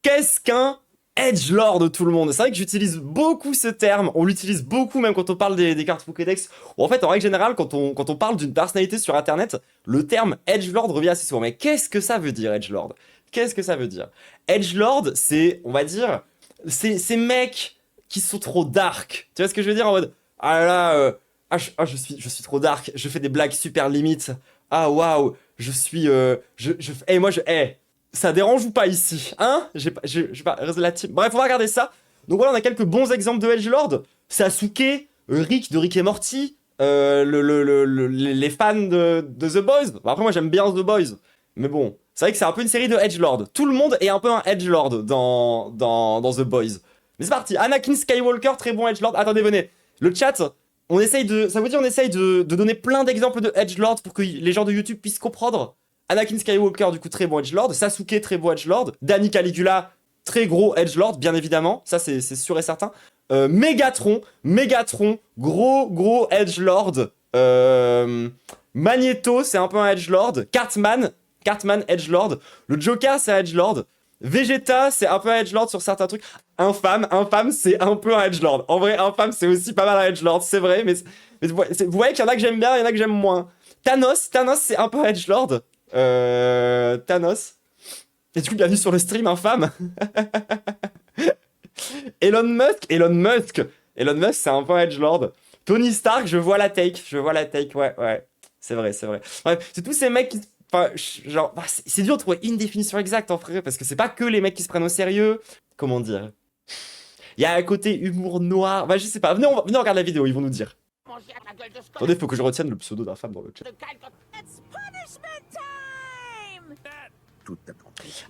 Qu'est-ce qu'un edgelord, tout le monde? C'est vrai que j'utilise beaucoup ce terme, on l'utilise beaucoup même quand on parle des cartes Pokédex, ou en fait en règle générale quand on parle d'une personnalité sur internet, le terme edgelord revient assez souvent. Mais qu'est-ce que ça veut dire edgelord? Qu'est-ce que ça veut dire? Edgelord, c'est, on va dire, ces mecs qui sont trop dark. Tu vois ce que je veux dire en mode, ah là là, je suis trop dark, je fais des blagues super limites. Ah waouh, je suis, hey, moi je, hey, ça dérange ou pas ici? Hein? J'ai pas, la team. Bref, on va regarder ça. Donc voilà, on a quelques bons exemples de edgelord. Sasuke, Rick de Rick et Morty, les fans de The Boys. Bon, après, moi j'aime bien The Boys. Mais bon, c'est vrai que c'est un peu une série de edgelord. Tout le monde est un peu un edgelord dans The Boys. Mais c'est parti. Anakin Skywalker, très bon edgelord. Attendez, venez. Le chat, on essaye de. Ça vous dit, on essaye de donner plein d'exemples de edgelord pour que les gens de YouTube puissent comprendre. Anakin Skywalker, du coup, très bon edgelord. Sasuke, très bon edgelord. Danny Caligula, très gros edgelord, bien évidemment. Ça, c'est sûr et certain. Megatron, gros edgelord. Magneto, c'est un peu un edgelord. Cartman, edgelord. Le Joker, c'est un edgelord. Vegeta, c'est un peu un edgelord sur certains trucs. Infâme, c'est un peu un edgelord. En vrai, Infâme, c'est aussi pas mal un edgelord, c'est vrai, mais vous voyez qu'il y en a que j'aime bien, il y en a que j'aime moins. Thanos, c'est un peu un edgelord. Thanos. Et du coup, bienvenue sur le stream, Infâme. Elon Musk, c'est un peu un edgelord. Tony Stark, je vois la take, ouais. C'est vrai. Bref, c'est tous ces mecs qui... Enfin, genre, c'est dur de trouver une définition exacte en vrai, parce que c'est pas que les mecs qui se prennent au sérieux. Comment dire? Il y a un côté humour noir. Bah, je sais pas. Venez, on regarde la vidéo, ils vont nous dire. Attendez, faut que je retienne le pseudo d'infâme dans le chat.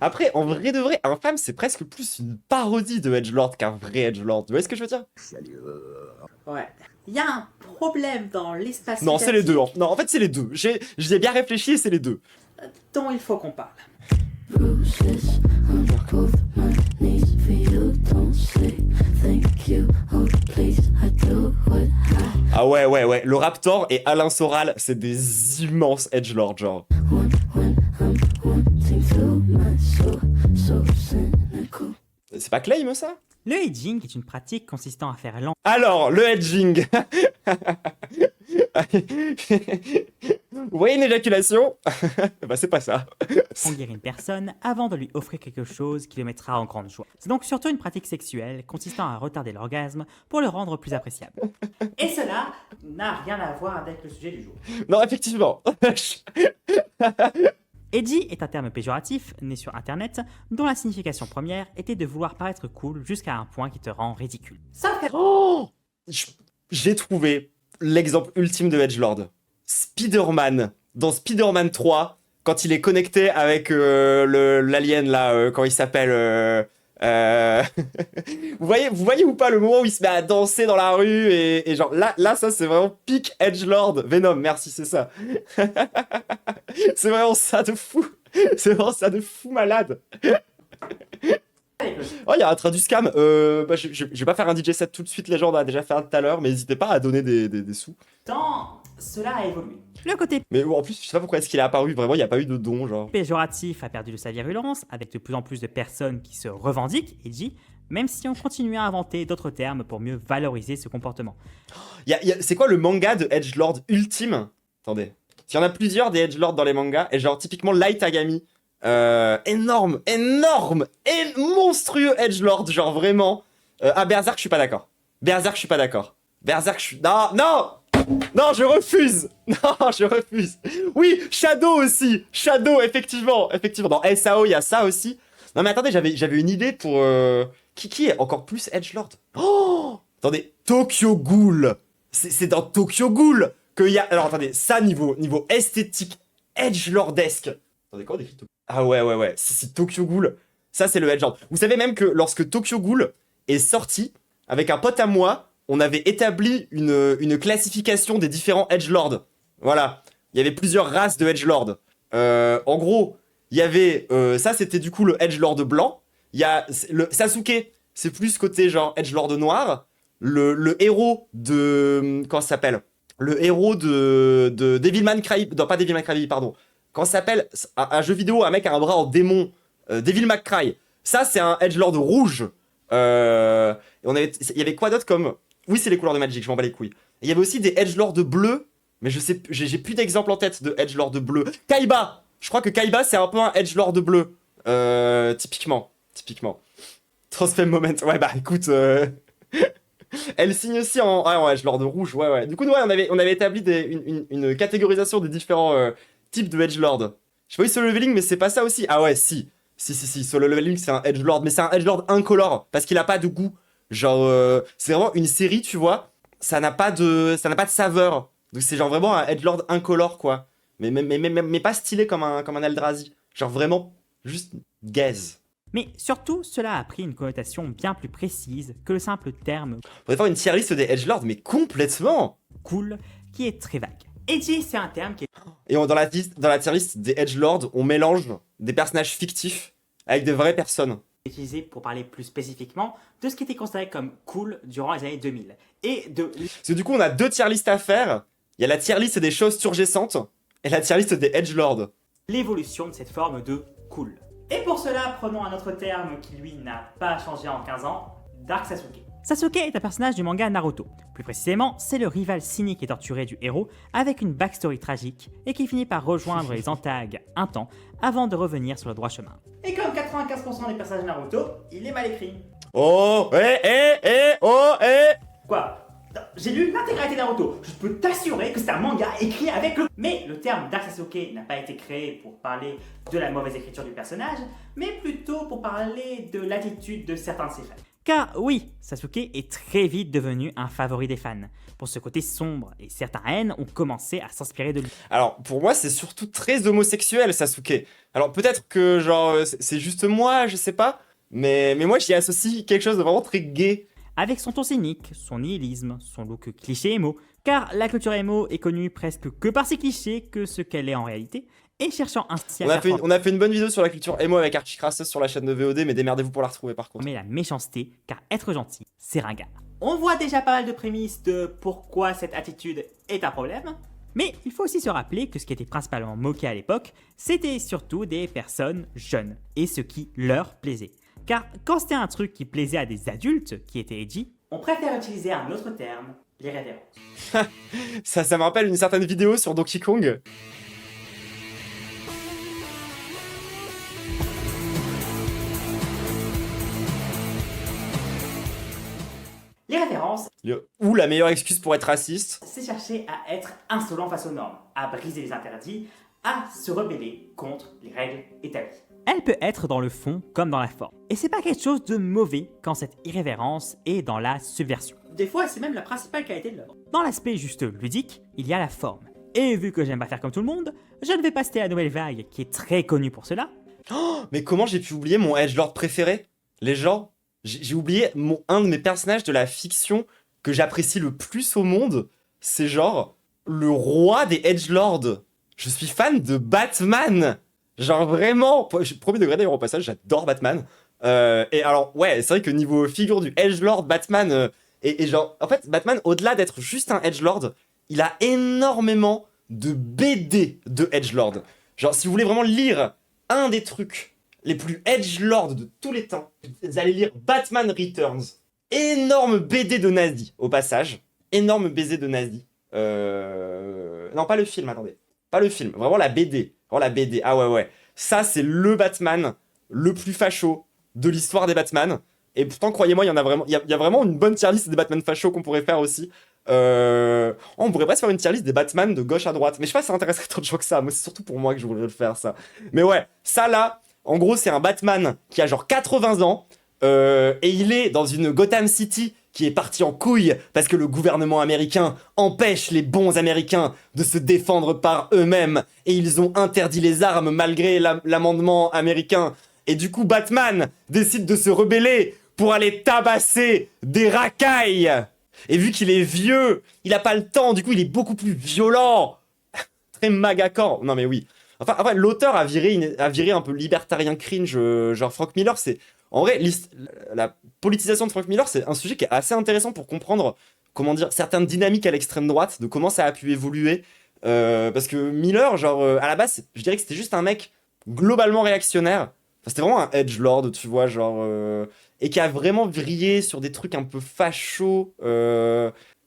Après, en vrai de vrai, Infâme, c'est presque plus une parodie de edgelord qu'un vrai edgelord. Vous voyez ce que je veux dire? Ouais. Il y a un problème dans l'espace. Non, c'est les deux. Non, en fait, c'est les deux. J'y ai bien réfléchi et c'est les deux. Dont il faut qu'on parle. Ah ouais. Le Raptor et Alain Soral, c'est des immenses edgelords, genre. C'est pas Claim, ça? Le hedging est une pratique consistant à faire Alors, le hedging. Vous voyez une éjaculation? Bah, c'est pas ça. languir une personne avant de lui offrir quelque chose qui le mettra en grande joie. C'est donc surtout une pratique sexuelle consistant à retarder l'orgasme pour le rendre plus appréciable. Et cela n'a rien à voir avec le sujet du jour. Non, effectivement. Edgy est un terme péjoratif, né sur internet, dont la signification première était de vouloir paraître cool jusqu'à un point qui te rend ridicule. Ça fait... Oh, j'ai trouvé l'exemple ultime de edgelord. Spider-Man. Dans Spider-Man 3, quand il est connecté avec l'alien là, quand il s'appelle... vous voyez ou pas le moment où il se met à danser dans la rue et genre là ça c'est vraiment peak edgelord. Venom, merci, c'est ça. C'est vraiment ça de fou. C'est vraiment ça de fou malade. Oh, il y a un Traduscam. Je vais pas faire un DJ set tout de suite, les gens, on a déjà fait un tout à l'heure, mais n'hésitez pas à donner des sous. Tant cela a évolué. Le côté Mais en plus, je sais pas pourquoi est-ce qu'il est apparu, vraiment, il n'y a pas eu de don, genre. péjoratif a perdu de sa virulence, avec de plus en plus de personnes qui se revendiquent edgy, même si on continue à inventer d'autres termes pour mieux valoriser ce comportement. C'est quoi le manga de edgelord ultime? Attendez. Il y en a plusieurs des edgelords dans les mangas, et genre, typiquement, Light Yagami. Énorme, monstrueux edgelord, genre vraiment. Berserk, je suis pas d'accord. Non, je refuse. Oui, Shadow aussi. Effectivement. Dans SAO, il y a ça aussi. Non mais attendez, j'avais une idée pour... Qui est encore plus edgelord? Oh, attendez, Tokyo Ghoul. C'est dans Tokyo Ghoul qu'il y a... Alors attendez, ça niveau esthétique edgelordesque. Attendez, quoi on décrit Tokyo? Ah ouais. C'est Tokyo Ghoul. Ça, c'est le edgelord. Vous savez même que lorsque Tokyo Ghoul est sorti, avec un pote à moi, on avait établi une classification des différents edgelords. Voilà. Il y avait plusieurs races de edgelords. En gros, il y avait... ça, c'était du coup le edgelord blanc. Il y a le Sasuke, c'est plus côté genre edgelord noir. Le héros de... Comment ça s'appelle? Le héros de Devilman Crybaby... Non, pas Devilman Crybaby, pardon. Comment ça s'appelle? Un jeu vidéo, un mec a un bras en démon. Devil May Cry. Ça, c'est un edgelord rouge. Il y avait quoi d'autre comme... Oui, c'est les couleurs de Magic, je m'en bats les couilles. Et il y avait aussi des edgelords bleus, mais je sais, j'ai plus d'exemples en tête de edgelord bleu. Kaiba! Je crois que Kaiba, c'est un peu un edgelord bleu. Typiquement. Transfem Moment. Ouais, bah écoute... Elle signe aussi en edgelord rouge, ouais. Du coup, ouais, on avait établi une catégorisation des différents types de edgelord. Je sais pas, solo leveling, mais c'est pas ça aussi. Ah ouais, si. Solo leveling, c'est un edgelord, mais c'est un edgelord incolore, parce qu'il a pas de goût. Genre, c'est vraiment une série, tu vois, ça n'a pas de saveur. Donc c'est genre vraiment un edgelord incolore, quoi. Mais pas stylé comme un Eldrazi. Genre vraiment, juste gaze. Mais surtout, cela a pris une connotation bien plus précise que le simple terme Faudrait faire une tier list des edgelords, mais complètement. cool, qui est très vague. Edgy, c'est un terme qui est Et dans la tier list des edgelords, on mélange des personnages fictifs avec de vraies personnes. utilisé pour parler plus spécifiquement de ce qui était considéré comme cool durant les années 2000. Et de Parce que du coup, on a 2 tier lists à faire. Il y a la tier list des choses surgessantes et la tier list des edgelords. l'évolution de cette forme de cool. Et pour cela, prenons un autre terme qui lui n'a pas changé en 15 ans, Dark Sasuke. Sasuke est un personnage du manga Naruto. Plus précisément, c'est le rival cynique et torturé du héros avec une backstory tragique et qui finit par rejoindre les Antag un temps avant de revenir sur le droit chemin. Et comme 95% des personnages Naruto, il est mal écrit. Oh, Quoi? J'ai lu l'intégralité de Naruto. Je peux t'assurer que c'est un manga écrit avec le... Mais le terme Dark Sasuke n'a pas été créé pour parler de la mauvaise écriture du personnage, mais plutôt pour parler de l'attitude de certains de ses fans. Car oui, Sasuke est très vite devenu un favori des fans. Pour ce côté sombre, et certains haines ont commencé à s'inspirer de lui. Alors, pour moi, c'est surtout très homosexuel, Sasuke. Alors, peut-être que, genre, c'est juste moi, je sais pas. Mais moi, j'y associe quelque chose de vraiment très gay. Avec son ton cynique, son nihilisme, son look cliché émo, car la culture émo est connue presque que par ses clichés que ce qu'elle est en réalité, et cherchant ainsi à On a fait une bonne vidéo sur la culture emo avec Archie Crassus sur la chaîne de VOD, mais démerdez-vous pour la retrouver par contre. mais la méchanceté, car être gentil, c'est ringard. On voit déjà pas mal de prémices de pourquoi cette attitude est un problème, mais il faut aussi se rappeler que ce qui était principalement moqué à l'époque, c'était surtout des personnes jeunes, et ce qui leur plaisait. Car quand c'était un truc qui plaisait à des adultes, qui étaient edgy, on préfère utiliser un autre terme, les références. Ça me rappelle une certaine vidéo sur Donkey Kong. Les références, Ou la meilleure excuse pour être raciste. c'est chercher à être insolent face aux normes, à briser les interdits, à se rebeller contre les règles établies. Elle peut être dans le fond comme dans la forme. Et c'est pas quelque chose de mauvais quand cette irrévérence est dans la subversion. Des fois, c'est même la principale qualité de l'œuvre. Dans l'aspect juste ludique, il y a la forme. Et vu que j'aime pas faire comme tout le monde, je ne vais pas citer la nouvelle vague qui est très connue pour cela. Mais comment j'ai pu oublier mon edgelord préféré? Les gens, j'ai oublié un de mes personnages de la fiction que j'apprécie le plus au monde. C'est genre le roi des edgelords. Je suis fan de Batman. Genre vraiment, premier degré d'ailleurs au passage, j'adore Batman. Et alors ouais, c'est vrai que niveau figure du edgelord, Batman et genre en fait Batman au-delà d'être juste un edgelord, il a énormément de BD de edgelord. Genre si vous voulez vraiment lire un des trucs les plus edgelord de tous les temps, vous allez lire Batman Returns. Énorme BD de nazi au passage, énorme BD de nazi. Non pas le film, attendez, pas le film, vraiment la BD. Oh la BD, ah ouais. Ça, c'est le Batman le plus facho de l'histoire des Batman. Et pourtant, croyez-moi, il y a vraiment une bonne tier list des Batman facho qu'on pourrait faire aussi. On pourrait presque faire une tier list des Batman de gauche à droite. Mais je sais pas si ça intéresserait trop de gens que ça. Moi, c'est surtout pour moi que je voudrais le faire, ça. Mais ouais, ça là, en gros, c'est un Batman qui a genre 80 ans. Et il est dans une Gotham City qui est parti en couille parce que le gouvernement américain empêche les bons américains de se défendre par eux-mêmes et ils ont interdit les armes malgré l'amendement américain. Et du coup, Batman décide de se rebeller pour aller tabasser des racailles. Et vu qu'il est vieux, il a pas le temps, du coup il est beaucoup plus violent. Très magacore. Non mais oui. Enfin, l'auteur a viré un peu libertarien cringe, genre Frank Miller, c'est... En vrai, la politisation de Frank Miller, c'est un sujet qui est assez intéressant pour comprendre, comment dire, certaines dynamiques à l'extrême droite, de comment ça a pu évoluer. Parce que Miller, genre, à la base, je dirais que c'était juste un mec globalement réactionnaire, c'était vraiment un edgelord, tu vois, genre... et qui a vraiment vrillé sur des trucs un peu fachos.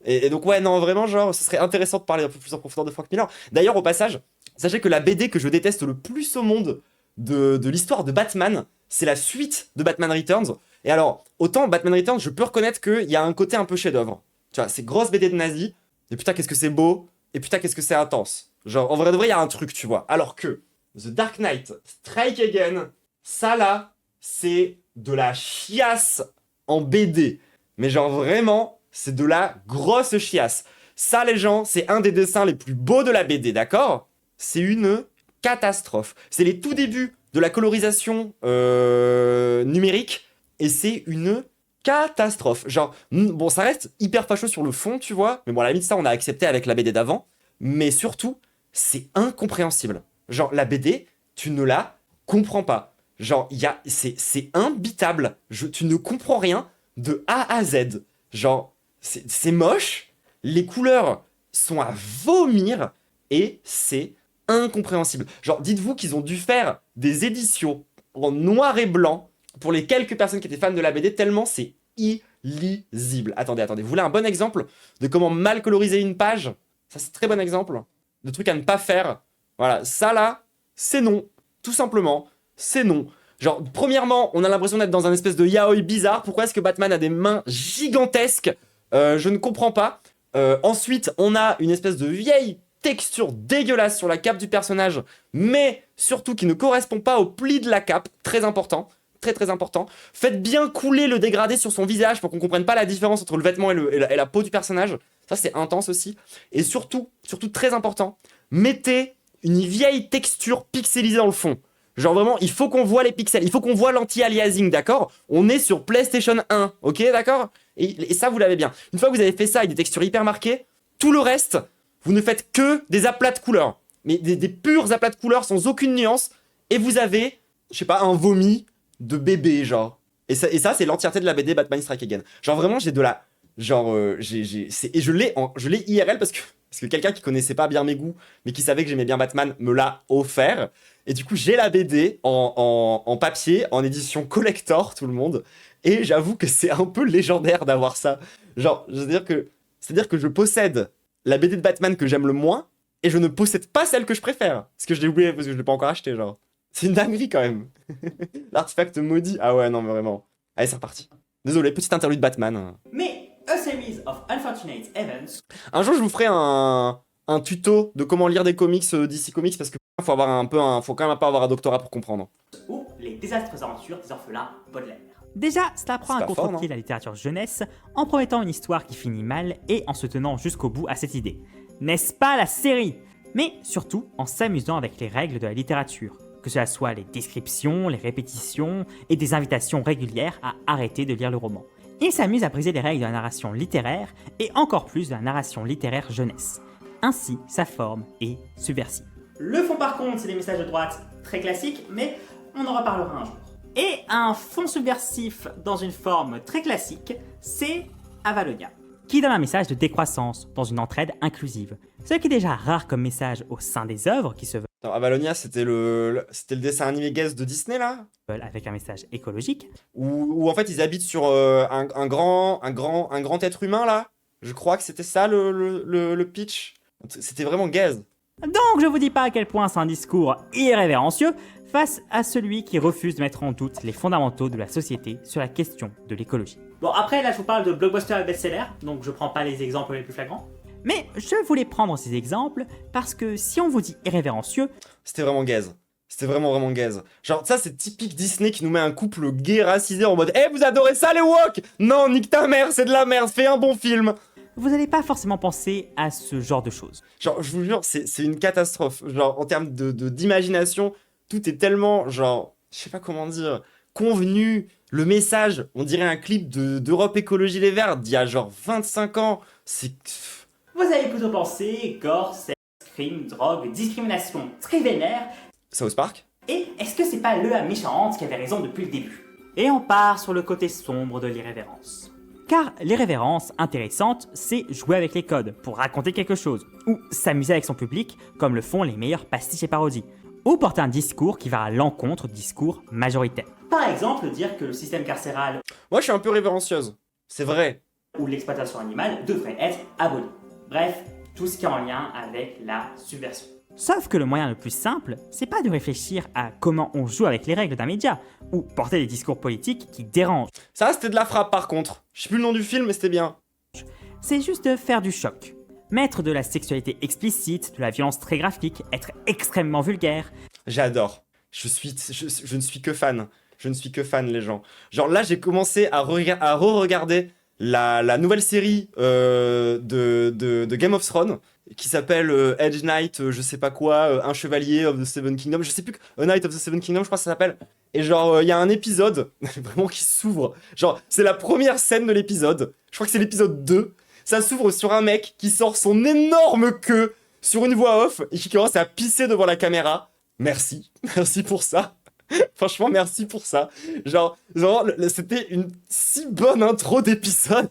Et donc, ouais, non, vraiment, genre, ce serait intéressant de parler un peu plus en profondeur de Frank Miller. D'ailleurs, au passage, sachez que la BD que je déteste le plus au monde de l'histoire de Batman, c'est la suite de Batman Returns. Et alors, autant Batman Returns, je peux reconnaître qu'il y a un côté un peu chef-d'œuvre. Tu vois, c'est grosse BD de nazi, et putain, qu'est-ce que c'est beau, et putain, qu'est-ce que c'est intense. Genre, en vrai de vrai, il y a un truc, tu vois. Alors que The Dark Knight, Strike Again, ça là, c'est de la chiasse en BD. Mais genre vraiment, c'est de la grosse chiasse. Ça, les gens, c'est un des dessins les plus beaux de la BD, d'accord? C'est une catastrophe. C'est les tout débuts de la colorisation numérique, et c'est une catastrophe. Genre, bon, ça reste hyper facho sur le fond, tu vois, mais bon, à la limite, ça, on a accepté avec la BD d'avant, mais surtout, c'est incompréhensible. Genre, la BD, tu ne la comprends pas. Genre, c'est imbitable. Tu ne comprends rien de A à Z. Genre, c'est moche, les couleurs sont à vomir, et c'est incompréhensible. Genre, dites-vous qu'ils ont dû faire des éditions en noir et blanc pour les quelques personnes qui étaient fans de la BD, tellement c'est illisible. Attendez, vous voulez un bon exemple de comment mal coloriser une page? Ça, c'est un très bon exemple de trucs à ne pas faire. Voilà, ça là, c'est non. Tout simplement, c'est non. Genre, premièrement, on a l'impression d'être dans un espèce de yaoi bizarre. Pourquoi est-ce que Batman a des mains gigantesques? Je ne comprends pas. Ensuite, on a une espèce de vieille texture dégueulasse sur la cape du personnage, mais surtout qui ne correspond pas au pli de la cape. Très important. Très important. Faites bien couler le dégradé sur son visage pour qu'on comprenne pas la différence entre le vêtement et la peau du personnage. Ça, c'est intense aussi. Et surtout très important, mettez une vieille texture pixelisée dans le fond. Genre vraiment, il faut qu'on voit les pixels, il faut qu'on voit l'anti-aliasing, d'accord? On est sur PlayStation 1, ok, d'accord? Et ça, vous l'avez bien. Une fois que vous avez fait ça avec des textures hyper marquées, tout le reste, vous ne faites que des aplats de couleurs. Mais des purs aplats de couleurs sans aucune nuance. Et vous avez, je sais pas, un vomi de bébé, genre. Et ça c'est l'entièreté de la BD Batman Strike Again. Genre vraiment, j'ai de la... Genre, et je l'ai IRL parce que quelqu'un qui connaissait pas bien mes goûts, mais qui savait que j'aimais bien Batman, me l'a offert. Et du coup, j'ai la BD en papier, en édition collector, tout le monde. Et j'avoue que c'est un peu légendaire d'avoir ça. Genre, c'est-à-dire que je possède la BD de Batman que j'aime le moins, et je ne possède pas celle que je préfère. Parce que je l'ai oublié, parce que je l'ai pas encore acheté, genre. C'est une dinguerie, quand même. L'artefact maudit. Ah ouais, non, mais vraiment. Allez, c'est reparti. Désolé, petite interlude Batman. Mais A Series of Unfortunate Events. Un jour, je vous ferai un tuto de comment lire des comics DC Comics, parce que faut quand même un peu avoir un doctorat pour comprendre. Ou les désastreuses aventures des orphelins Baudelaire. Déjà, cela prend C'est un pas fort, contre-pied non la littérature jeunesse en promettant une histoire qui finit mal et en se tenant jusqu'au bout à cette idée. N'est-ce pas la série? Mais surtout en s'amusant avec les règles de la littérature, que cela soit les descriptions, les répétitions et des invitations régulières à arrêter de lire le roman. Il s'amuse à briser les règles de la narration littéraire et encore plus de la narration littéraire jeunesse. Ainsi, sa forme est subversive. Le fond par contre, c'est des messages de droite très classiques, mais on en reparlera un jour. Et un fond subversif dans une forme très classique, c'est Avalonia, qui donne un message de décroissance dans une entraide inclusive, ce qui est déjà rare comme message au sein des œuvres qui se Attends, Avalonia, c'était le dessin animé gaze de Disney, là? veulent avec un message écologique. Où en fait, ils habitent sur un grand être humain, là? Je crois que c'était ça, le pitch. C'était vraiment gaze. Donc je vous dis pas à quel point c'est un discours irrévérencieux face à celui qui refuse de mettre en doute les fondamentaux de la société sur la question de l'écologie. Bon, après, là, je vous parle de blockbuster et best-seller, donc je prends pas les exemples les plus flagrants. Mais je voulais prendre ces exemples parce que si on vous dit irrévérencieux, C'était vraiment gaze. C'était vraiment gaze. Genre, ça, c'est typique Disney qui nous met un couple gay racisé en mode « Eh, vous adorez ça, les woke? Non, nique ta mère, c'est de la merde, fais un bon film !» vous n'allez pas forcément penser à ce genre de choses. Genre, je vous jure, c'est une catastrophe. Genre, en termes d'imagination, tout est tellement, genre, je sais pas comment dire, convenu. Le message, on dirait un clip d'Europe Écologie Les Verts d'il y a genre 25 ans. C'est... Vous avez plutôt pensé gore, sexe, crime, drogue, discrimination très vénère. South Park? Et est-ce que c'est pas le méchante qui avait raison depuis le début? Et on part sur le côté sombre de l'irrévérence. Car l'irrévérence intéressante, c'est jouer avec les codes pour raconter quelque chose, ou s'amuser avec son public, comme le font les meilleurs pastiches et parodies, ou porter un discours qui va à l'encontre du discours majoritaire. Par exemple, dire que le système carcéral Moi, je suis un peu révérencieuse. C'est vrai. ou l'exploitation animale devrait être aboli. Bref, tout ce qui est en lien avec la subversion. Sauf que le moyen le plus simple, c'est pas de réfléchir à comment on joue avec les règles d'un média, ou porter des discours politiques qui dérangent. Ça, c'était de la frappe, par contre. Je sais plus le nom du film, mais c'était bien. C'est juste de faire du choc. Mettre de la sexualité explicite, de la violence très graphique, être extrêmement vulgaire. J'adore. Je ne suis que fan. Je ne suis que fan, les gens. Genre là, j'ai commencé à re-regarder la nouvelle série de Game of Thrones qui s'appelle Edge Knight, je sais pas quoi, un chevalier of the Seven Kingdoms, je sais plus, A Knight of the Seven Kingdoms, je crois que ça s'appelle. Et genre, il y a un épisode vraiment qui s'ouvre. Genre, c'est la première scène de l'épisode. Je crois que c'est l'épisode 2. Ça s'ouvre sur un mec qui sort son énorme queue sur une voix off et qui commence à pisser devant la caméra. Merci. Merci pour ça. Franchement, merci pour ça. Genre, c'était une si bonne intro d'épisode.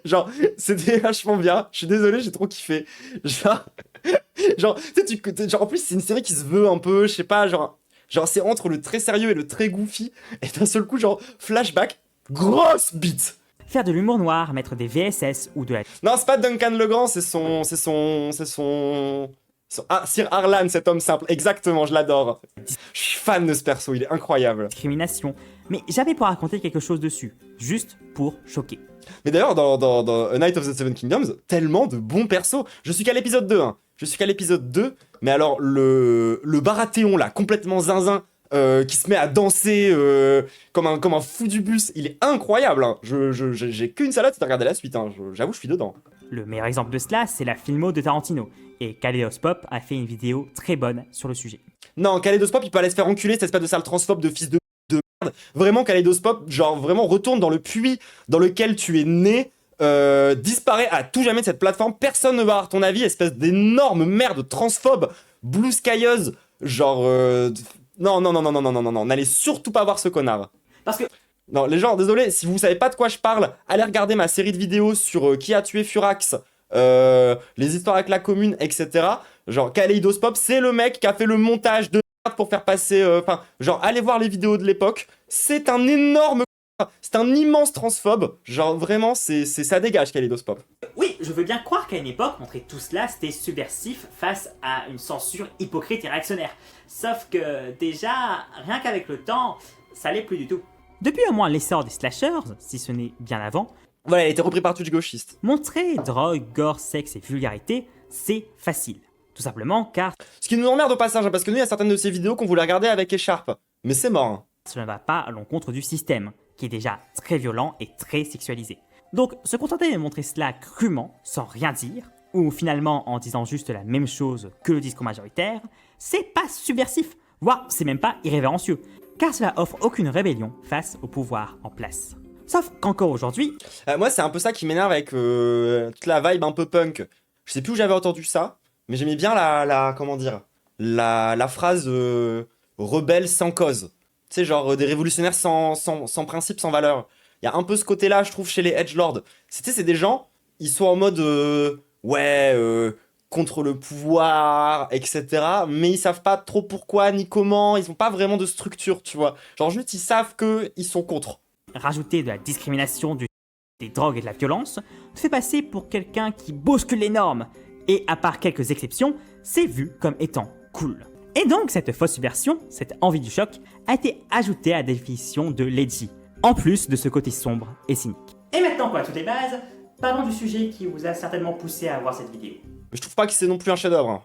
Genre, c'était vachement bien. Je suis désolé, j'ai trop kiffé. Genre, tu sais, genre, en plus, c'est une série qui se veut un peu, je sais pas, genre, c'est entre le très sérieux et le très goofy. Et d'un seul coup, genre, flashback, grosse bite. Faire de l'humour noir, mettre des VSS ou de la... Non, c'est pas Duncan Legrand, c'est son... Ah, Sir Arlan, cet homme simple. Exactement, je l'adore. Je suis fan de ce perso, il est incroyable. discrimination, mais jamais pour raconter quelque chose dessus, juste pour choquer. Mais d'ailleurs, dans A Knight of the Seven Kingdoms, tellement de bons persos. Je suis qu'à l'épisode 2, hein. Je suis qu'à l'épisode 2, mais alors, le Baratheon, là, complètement zinzin, qui se met à danser comme un fou du bus, il est incroyable, hein. J'ai qu'une salade, c'est de regarder la suite, hein. J'avoue, je suis dedans. Le meilleur exemple de cela, c'est la filmo de Tarantino, et Kaleidoscope a fait une vidéo très bonne sur le sujet. Non, Kaleidoscope, il peut aller se faire enculer, cette espèce de sale transphobe de fils de merde. Vraiment, Kaleidoscope, genre, vraiment, retourne dans le puits dans lequel tu es né, disparaît à tout jamais de cette plateforme, personne ne va avoir ton avis, espèce d'énorme merde transphobe, blue skyeuse, genre... Non, n'allez surtout pas voir ce connard. Parce que Non, les gens, désolé, si vous savez pas de quoi je parle, allez regarder ma série de vidéos sur qui a tué Furax, les histoires avec la commune, etc. Genre, Kaleidoscope, c'est le mec qui a fait le montage de merde pour faire passer... Enfin, genre, allez voir les vidéos de l'époque. C'est un énorme... C'est un immense transphobe. Genre, vraiment, ça dégage, Kaleidoscope. oui, je veux bien croire qu'à une époque, montrer tout cela, c'était subversif face à une censure hypocrite et réactionnaire. Sauf que déjà, rien qu'avec le temps, ça l'est plus du tout. Depuis au moins l'essor des slashers, si ce n'est bien avant, Voilà, il a été repris par Twitch gauchiste. montrer drogue, gore, sexe et vulgarité, c'est facile. Tout simplement car Ce qui nous emmerde au passage, hein, parce que nous, il y a certaines de ces vidéos qu'on voulait regarder avec écharpe. Mais c'est mort, hein. cela ne va pas à l'encontre du système, qui est déjà très violent et très sexualisé. Donc, se contenter de montrer cela crûment, sans rien dire, ou finalement en disant juste la même chose que le discours majoritaire, c'est pas subversif, voire c'est même pas irrévérencieux, car cela offre aucune rébellion face au pouvoir en place. Sauf qu'encore aujourd'hui, Moi, c'est un peu ça qui m'énerve avec toute la vibe un peu punk. Je sais plus où j'avais entendu ça, mais j'aimais bien comment dire, la phrase rebelle sans cause. Tu sais, genre des révolutionnaires sans principe, sans valeur. Il y a un peu ce côté-là, je trouve, chez les edgelords. C'est des gens, ils sont en mode contre le pouvoir, etc. Mais ils savent pas trop pourquoi ni comment. Ils ont pas vraiment de structure, tu vois. Genre juste, ils savent qu'ils sont contre. rajouter de la discrimination, des drogues et de la violence, te fait passer pour quelqu'un qui bouscule les normes, et à part quelques exceptions, c'est vu comme étant cool. Et donc cette fausse subversion, cette envie du choc, a été ajoutée à la définition de l'edgy, en plus de ce côté sombre et cynique. Et maintenant qu'on a toutes les bases, parlons du sujet qui vous a certainement poussé à voir cette vidéo. Mais je trouve pas que c'est non plus un chef-d'œuvre, hein.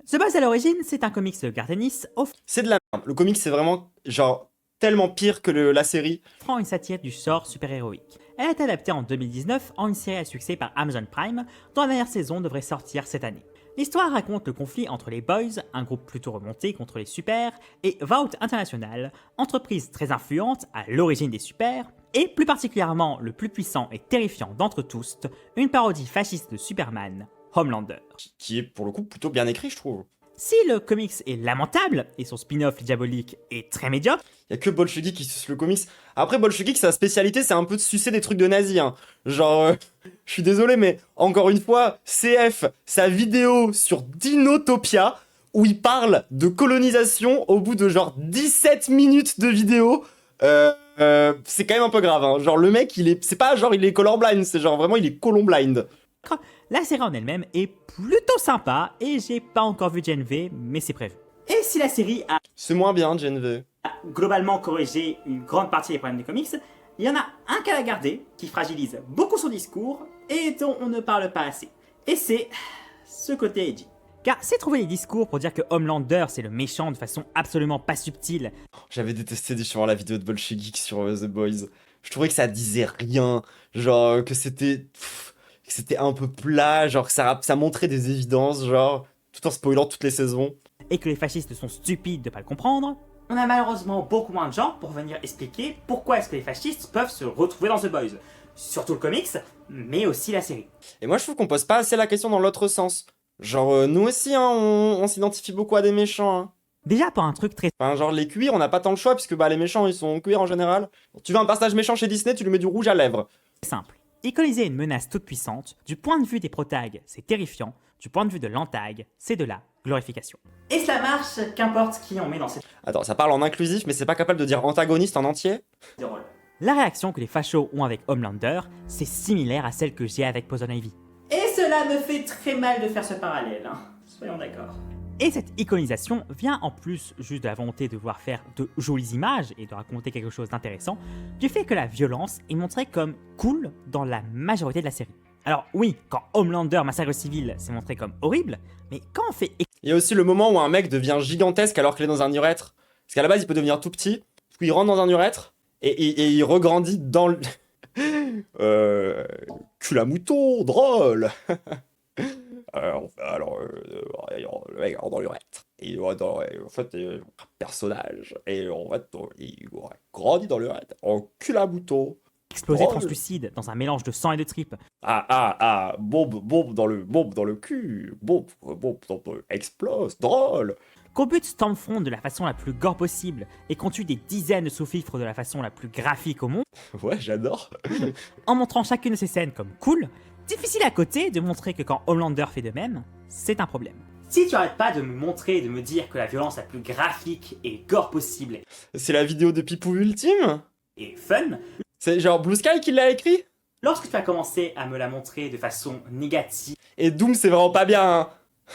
The Boys à l'origine, c'est un comics Gardenis C'est de la merde. Le comic, c'est vraiment, genre, tellement pire que la série. offrant une satire du sort super-héroïque. Elle a été adaptée en 2019 en une série à succès par Amazon Prime, dont la dernière saison devrait sortir cette année. L'histoire raconte le conflit entre les Boys, un groupe plutôt remonté contre les super, et Vought International, entreprise très influente à l'origine des super, et plus particulièrement le plus puissant et terrifiant d'entre tous, une parodie fasciste de Superman, Homelander. Qui est, pour le coup, plutôt bien écrit, je trouve. Si le comics est lamentable, et son spin-off diabolique est très médiocre, Il y a que Bolshevik qui suce le comics. Après, Bolshevik, sa spécialité, c'est un peu de sucer des trucs de nazis, hein. Genre, je suis désolé, mais encore une fois, CF, sa vidéo sur Dinotopia, où il parle de colonisation au bout de genre 17 minutes de vidéo. C'est quand même un peu grave, hein. Genre le mec, c'est pas genre il est colorblind, c'est genre vraiment il est colomblind. La série en elle-même est plutôt sympa et j'ai pas encore vu Gen V, mais c'est prévu. Et si la série a C'est moins bien, Gen V. globalement corrigé une grande partie des problèmes des comics, il y en a un qu'elle a gardé, qui fragilise beaucoup son discours et dont on ne parle pas assez. Et c'est ce côté edgy. Car c'est trouver les discours pour dire que Homelander c'est le méchant de façon absolument pas subtile, J'avais détesté justement la vidéo de Bolshevik sur The Boys. Je trouvais que ça disait rien, genre que c'était un peu plat, genre que ça montrait des évidences, genre tout en spoilant toutes les saisons. et que les fascistes sont stupides de pas le comprendre, On a malheureusement beaucoup moins de gens pour venir expliquer pourquoi est-ce que les fascistes peuvent se retrouver dans The Boys. Surtout le comics, mais aussi la série. Et moi je trouve qu'on pose pas assez la question dans l'autre sens. Genre nous aussi, hein, on s'identifie beaucoup à des méchants. Hein. déjà pour un truc très Enfin genre les cuirs, on n'a pas tant le choix puisque bah les méchants ils sont cuirs en général. Tu veux un personnage méchant chez Disney, tu lui mets du rouge à lèvres. simple. Iconiser une menace toute puissante, du point de vue des protags, c'est terrifiant, du point de vue de l'antag, c'est de la glorification. Et cela marche, qu'importe qui on met dans ces Attends, ça parle en inclusif mais c'est pas capable de dire antagoniste en entier. rôles. La réaction que les fachos ont avec Homelander, c'est similaire à celle que j'ai avec Poison Ivy. Et cela me fait très mal de faire ce parallèle, hein. Soyons d'accord. Et cette iconisation vient en plus juste de la volonté de vouloir faire de jolies images et de raconter quelque chose d'intéressant, du fait que la violence est montrée comme cool dans la majorité de la série. Alors oui, quand Homelander massacre le civil, c'est montré comme horrible, mais quand on fait Il y a aussi le moment où un mec devient gigantesque alors qu'il est dans un urètre. Parce qu'à la base il peut devenir tout petit, du coup il rentre dans un urètre et il regrandit dans le... cul à mouton, drôle. Le mec rentre dans l'urètre. Et en fait, un personnage. Et en fait, il grandit dans l'urètre en cul à mouton. exploser Drôle. translucide dans un mélange de sang et de tripes, Bombe dans le cul. Bombe, explose, drôle. qu'on bute Stormfront de la façon la plus gore possible et qu'on tue des dizaines de sous-fifres de la façon la plus graphique au monde, Ouais, j'adore. en montrant chacune de ces scènes comme cool, difficile à côté de montrer que quand Homelander fait de même, c'est un problème. Si tu arrêtes pas de me montrer et de me dire que la violence la plus graphique et gore possible C'est la vidéo de Pipou Ultime. est fun, C'est genre Blue Sky qui l'a écrit. lorsque tu vas commencer à me la montrer de façon négative Et Doom, c'est vraiment pas bien. Hein.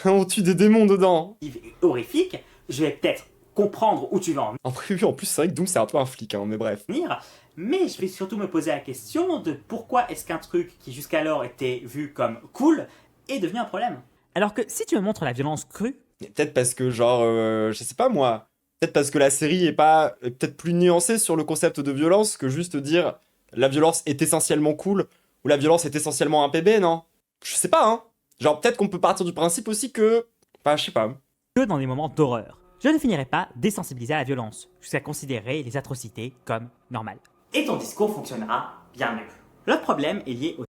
On tue des démons dedans. et horrifique, je vais peut-être comprendre où tu vas en En plus, c'est vrai que Doom, c'est un peu un flic, hein, mais bref. venir, mais je vais surtout me poser la question de pourquoi est-ce qu'un truc qui jusqu'alors était vu comme cool est devenu un problème. Alors que si tu me montres la violence crue, Et peut-être parce que, genre, je sais pas moi. Peut-être parce que la série est peut-être plus nuancée sur le concept de violence que juste dire la violence est essentiellement cool ou la violence est essentiellement un PB, non? Je sais pas, hein. Genre, peut-être qu'on peut partir du principe aussi que. Enfin, je sais pas. que dans des moments d'horreur. Je ne finirai pas désensibilisé à la violence, jusqu'à considérer les atrocités comme normales. Et ton discours fonctionnera bien mieux. L'autre problème est lié au...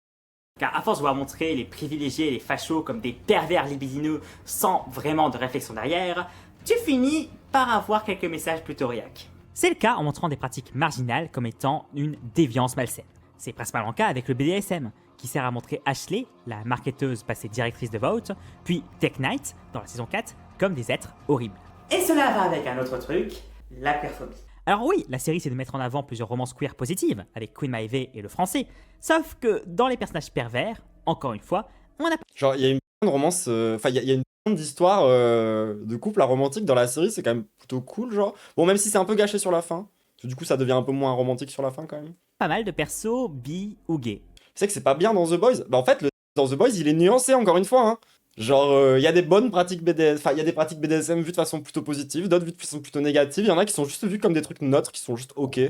Car à force de voir montrer les privilégiés et les fachos comme des pervers libidineux sans vraiment de réflexion derrière, tu finis par avoir quelques messages plutôt réacs. C'est le cas en montrant des pratiques marginales comme étant une déviance malsaine. C'est principalement le cas avec le BDSM, qui sert à montrer Ashley, la marketeuse passée directrice de Vought, puis Tech Knight, dans la saison 4, comme des êtres horribles. Et cela va avec un autre truc, la queerphobie. Alors oui, la série c'est de mettre en avant plusieurs romances queer positives, avec Queen Maeve et le français, sauf que dans les personnages pervers, encore une fois, on a Genre, il y a une romance. Enfin, il y a une d'histoire de couple à romantique dans la série, c'est quand même plutôt cool, genre. Bon, même si c'est un peu gâché sur la fin. Parce que du coup, ça devient un peu moins romantique sur la fin quand même. pas mal de persos bi ou gays. Tu sais que c'est pas bien dans The Boys. Bah, en fait, dans The Boys, il est nuancé encore une fois, hein. Genre, il y a des bonnes pratiques BDSM, enfin, il y a des pratiques BDSM vues de façon plutôt positive, d'autres vues de façon plutôt négative. Il y en a qui sont juste vues comme des trucs neutres, qui sont juste ok.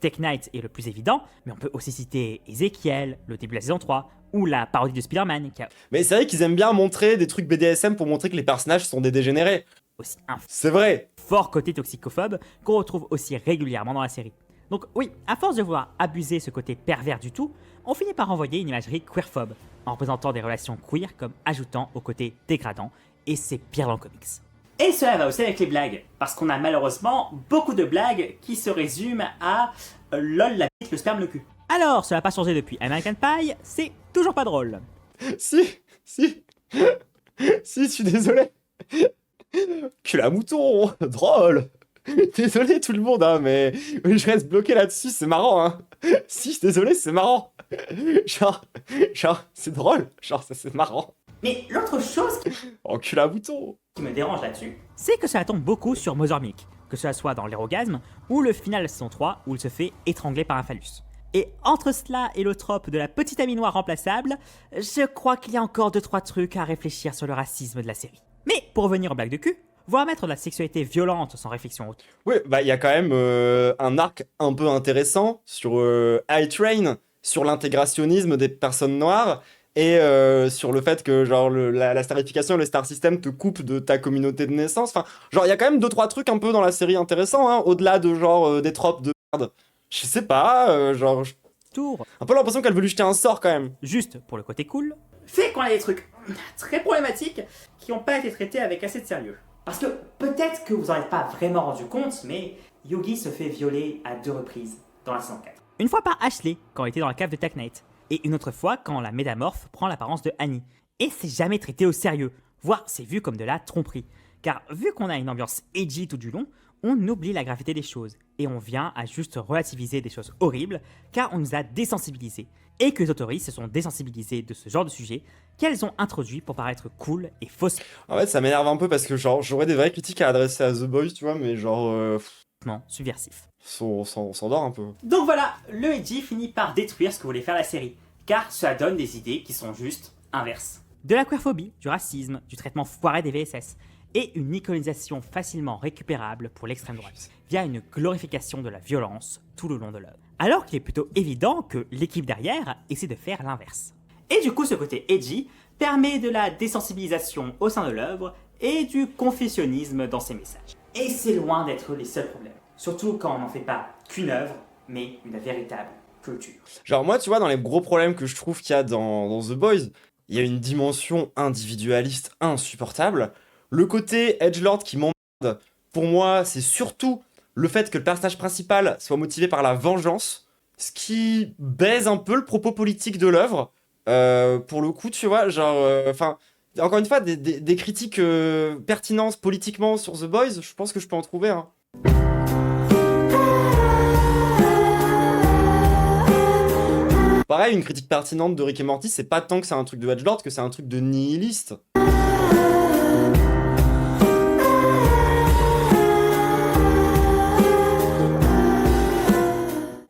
Tech Knight est le plus évident, mais on peut aussi citer Ezekiel, le début de la saison 3, ou la parodie de Spider-Man, qui a Mais c'est vrai qu'ils aiment bien montrer des trucs BDSM pour montrer que les personnages sont des dégénérés. aussi un C'est vrai. fort côté toxicophobe qu'on retrouve aussi régulièrement dans la série. Donc oui, à force de vouloir abuser ce côté pervers du tout, on finit par envoyer une imagerie queerphobe, en représentant des relations queer comme ajoutant au côté dégradant, et c'est pire dans le comics. Et cela va aussi avec les blagues, parce qu'on a malheureusement beaucoup de blagues qui se résument à lol la bite, le sperme, le cul. Alors, cela n'a pas changé depuis American Pie, c'est toujours pas drôle. Si, si, si, je suis désolé. Cul à mouton, drôle. Désolé tout le monde, hein, mais je reste bloqué là-dessus, c'est marrant, hein. Si, je suis désolé, c'est marrant. Genre, c'est drôle, genre, ça c'est marrant. Mais l'autre chose Oh, cul à mouton. qui me dérange là-dessus, C'est que ça tombe beaucoup sur Mother Milk, que ce soit dans l'Hérogasme ou le final de la saison 3 où il se fait étrangler par un phallus. Et entre cela et le trope de la petite amie noire remplaçable, je crois qu'il y a encore 2-3 trucs à réfléchir sur le racisme de la série. Mais pour revenir aux blagues de cul, voir mettre de la sexualité violente sans réflexion haute. Oui, bah il y a quand même un arc un peu intéressant sur High Train, sur l'intégrationnisme des personnes noires et sur le fait que genre la starification et le star system te coupent de ta communauté de naissance. Enfin, genre il y a quand même 2-3 trucs un peu dans la série intéressants, hein, au-delà de genre des tropes de merde. Je sais pas, genre Tour, un peu l'impression qu'elle veut lui jeter un sort quand même. juste pour le côté cool, fait qu'on a des trucs très problématiques qui n'ont pas été traités avec assez de sérieux. Parce que peut-être que vous en êtes pas vraiment rendu compte, mais Yugi se fait violer à 2 reprises dans la saison 4. une fois par Ashley quand elle était dans la cave de Tech Knight, et une autre fois quand la métamorphe prend l'apparence de Annie. Et c'est jamais traité au sérieux, voire c'est vu comme de la tromperie. Car vu qu'on a une ambiance edgy tout du long, on oublie la gravité des choses, et on vient à juste relativiser des choses horribles, car on nous a désensibilisés, et que les autoristes se sont désensibilisés de ce genre de sujet qu'elles ont introduit pour paraître cool et faussement En fait, ça m'énerve un peu parce que genre j'aurais des vraies critiques à adresser à The Boys, tu vois, mais genre subversifs. on s'endort un peu. Donc voilà, le edgy finit par détruire ce que voulait faire la série, car ça donne des idées qui sont juste inverses. De la queerphobie, du racisme, du traitement foiré des VSS, et une iconisation facilement récupérable pour l'extrême droite, via une glorification de la violence tout le long de l'œuvre. Alors qu'il est plutôt évident que l'équipe derrière essaie de faire l'inverse. Et du coup, ce côté edgy permet de la désensibilisation au sein de l'œuvre et du confusionnisme dans ses messages. Et c'est loin d'être les seuls problèmes, surtout quand on n'en fait pas qu'une œuvre, mais une véritable culture. Genre moi, tu vois, dans les gros problèmes que je trouve qu'il y a dans The Boys, il y a une dimension individualiste insupportable. Le côté edgelord qui m'emmerde, pour moi, c'est surtout le fait que le personnage principal soit motivé par la vengeance, ce qui baise un peu le propos politique de l'œuvre. Pour le coup, tu vois, genre... Enfin, encore une fois, des critiques pertinentes politiquement sur The Boys, je pense que je peux en trouver, hein. Pareil, une critique pertinente de Rick et Morty, c'est pas tant que c'est un truc de edgelord que c'est un truc de nihiliste.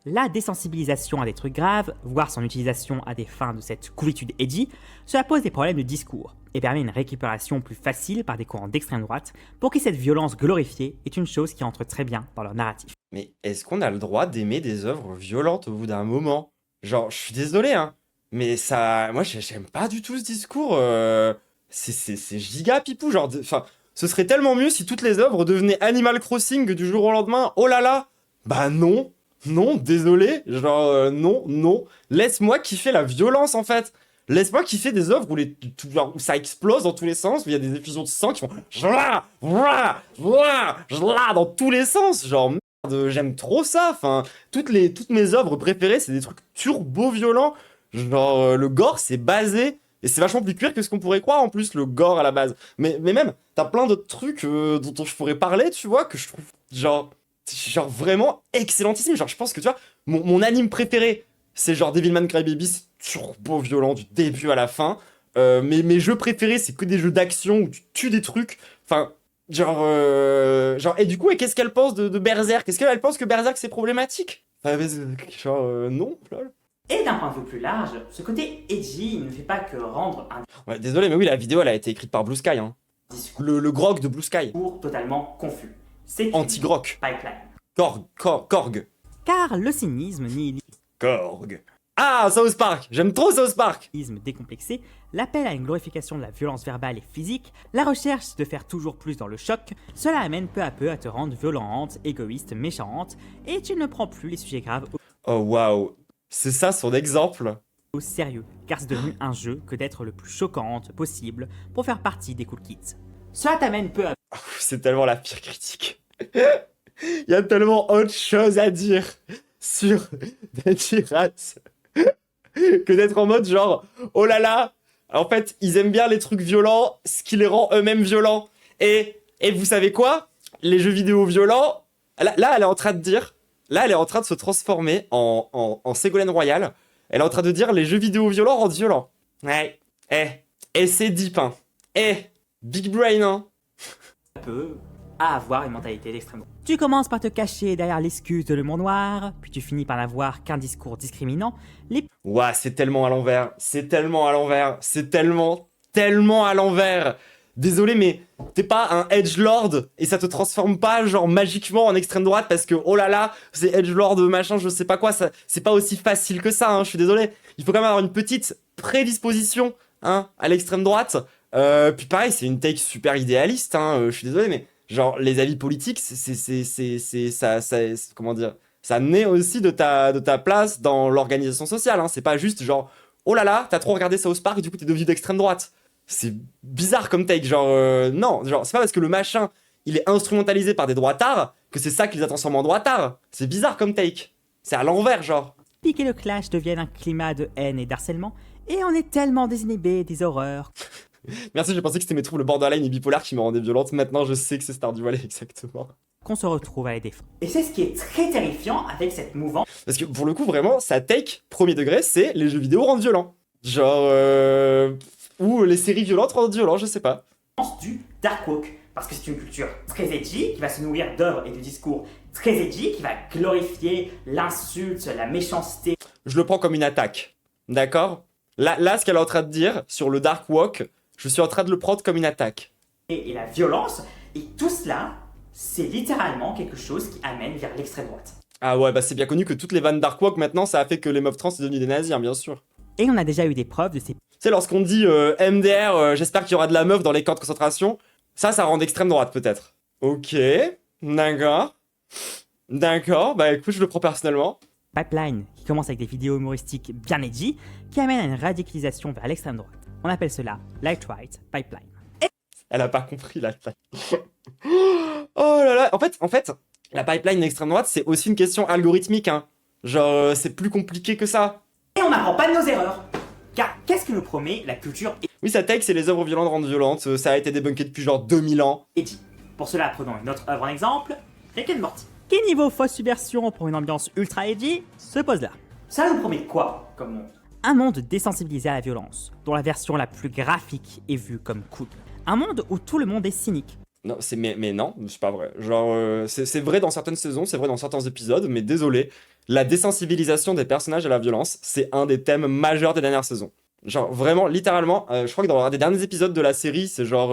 La désensibilisation à des trucs graves, voire son utilisation à des fins de cette coolitude edgy, cela pose des problèmes de discours, et permet une récupération plus facile par des courants d'extrême droite, pour qui cette violence glorifiée est une chose qui entre très bien dans leur narratif. Mais est-ce qu'on a le droit d'aimer des œuvres violentes au bout d'un moment? Genre, je suis désolé, hein, mais ça... Moi, j'aime pas du tout ce discours. C'est giga pipou, genre... Enfin, ce serait tellement mieux si toutes les œuvres devenaient Animal Crossing du jour au lendemain. Oh là là! Bah non! Non, désolé, genre non, laisse-moi kiffer la violence en fait. Laisse-moi kiffer des œuvres où ça explose dans tous les sens, où il y a des effusions de sang qui font jla, vla, vla, jla, dans tous les sens. Genre merde, j'aime trop ça. Enfin, toutes mes œuvres préférées, c'est des trucs turbo-violents. Genre le gore, c'est basé, et c'est vachement plus cuir que ce qu'on pourrait croire en plus, le gore à la base. Mais même, t'as plein d'autres trucs dont je pourrais parler, tu vois, que je trouve genre vraiment excellentissime. Genre je pense que tu vois mon anime préféré c'est genre Devilman Crybaby, c'est turbo violent du début à la fin. Mais mes jeux préférés c'est que des jeux d'action où tu tues des trucs. Enfin genre et du coup qu'est-ce qu'elle pense de Berserk? Est-ce qu'elle pense que Berserk c'est problématique? Enfin, genre non lol. Et d'un point de vue plus large, ce côté edgy ne fait pas que rendre un Ouais, désolé mais oui la vidéo elle a été écrite par Blue Sky hein. discours Le grog de Blue Sky. totalement confus. C'est une Anti-grog. pipeline. Korg. Car le cynisme, Korg. Ah, South Park. J'aime trop South Park. nihilisme décomplexé, l'appel à une glorification de la violence verbale et physique, la recherche de faire toujours plus dans le choc, cela amène peu à peu à te rendre violente, égoïste, méchante, et tu ne prends plus les sujets graves Oh waouh. C'est ça son exemple. au sérieux, car c'est devenu un jeu que d'être le plus choquante possible pour faire partie des cool kids. Cela t'amène peu à C'est tellement la pire critique. Il y a tellement autre chose à dire sur Denji Rats que d'être en mode genre oh là là, en fait ils aiment bien les trucs violents, ce qui les rend eux-mêmes violents. Et Et vous savez quoi? Les jeux vidéo violents, là, elle est en train de dire, là, elle est en train de se transformer en Ségolène Royal. Elle est en train de dire les jeux vidéo violents rendent violents. Ouais, et c'est deep, hein. Big brain, hein. Peu à avoir une mentalité d'extrême droite. Tu commences par te cacher derrière l'excuse de l'humour noir, puis tu finis par n'avoir qu'un discours discriminant. Ouah, c'est tellement à l'envers. C'est tellement à l'envers. C'est tellement à l'envers. Désolé, mais t'es pas un edgelord et ça te transforme pas genre magiquement en extrême droite parce que oh là là, c'est edgelord machin, je sais pas quoi, ça, c'est pas aussi facile que ça, hein, je suis désolé. Il faut quand même avoir une petite prédisposition hein, à l'extrême droite. Puis pareil, c'est une take super idéaliste, hein, je suis désolé, mais genre les avis politiques, comment dire, ça naît aussi de ta place dans l'organisation sociale, hein. C'est pas juste genre oh là là, t'as trop regardé South Park et du coup t'es devenu d'extrême droite. C'est bizarre comme take, genre non, genre c'est pas parce que le machin il est instrumentalisé par des droitards que c'est ça qui les a transformés en droitards. C'est bizarre comme take. C'est à l'envers, genre. Pique et le clash deviennent un climat de haine et d'harcèlement, et on est tellement désinhibé des horreurs. Merci, j'ai pensé que c'était mes troubles borderline et bipolaires qui me rendaient violente. Maintenant, je sais que c'est Stardew Valley, exactement. Qu'on se retrouve à les défendre. Et c'est ce qui est très terrifiant avec cette mouvance Parce que pour le coup, vraiment, sa take, premier degré, c'est les jeux vidéo rendent violents. Genre, ou les séries violentes rendent violents, je sais pas. du dark woke. Parce que c'est une culture très edgy qui va se nourrir d'œuvres et de discours très edgy qui va glorifier l'insulte, la méchanceté. Je le prends comme une attaque. D'accord? Là, ce qu'elle est en train de dire sur le dark woke, je suis en train de le prendre comme une attaque. Et la violence. Et tout cela, c'est littéralement quelque chose qui amène vers l'extrême droite. Ah ouais, bah c'est bien connu que toutes les vannes dark woke maintenant, ça a fait que les meufs trans sont devenues des nazis, hein, bien sûr. Et on a déjà eu des preuves de ces... Tu sais, lorsqu'on dit MDR, j'espère qu'il y aura de la meuf dans les camps de concentration, ça rend d'extrême droite peut-être. Ok, d'accord. D'accord, bah écoute, je le prends personnellement. Pipeline, qui commence avec des vidéos humoristiques bien edgy, qui amènent à une radicalisation vers l'extrême droite. On appelle cela Light-Right Pipeline. Elle a pas compris la taille. Oh là là, en fait, la pipeline d'extrême droite, c'est aussi une question algorithmique, hein. Genre, c'est plus compliqué que ça. Et on n'apprend pas de nos erreurs. Car qu'est-ce que nous promet la culture Oui, sa take, c'est les œuvres violentes rendent violentes, ça a été débunké depuis genre 2000 ans. edgy? Pour cela, prenons une autre œuvre en exemple, Rick and Morty. Qui niveau fausse subversion pour une ambiance ultra edgy se pose là. Ça nous promet quoi comme monde? Un monde désensibilisé à la violence, dont la version la plus graphique est vue comme cool. Un monde où tout le monde est cynique. Non, mais non, c'est pas vrai. Genre, c'est vrai dans certaines saisons, c'est vrai dans certains épisodes, mais désolé, la désensibilisation des personnages à la violence, c'est un des thèmes majeurs des dernières saisons. Genre, vraiment, littéralement, je crois que dans un des derniers épisodes de la série, c'est genre,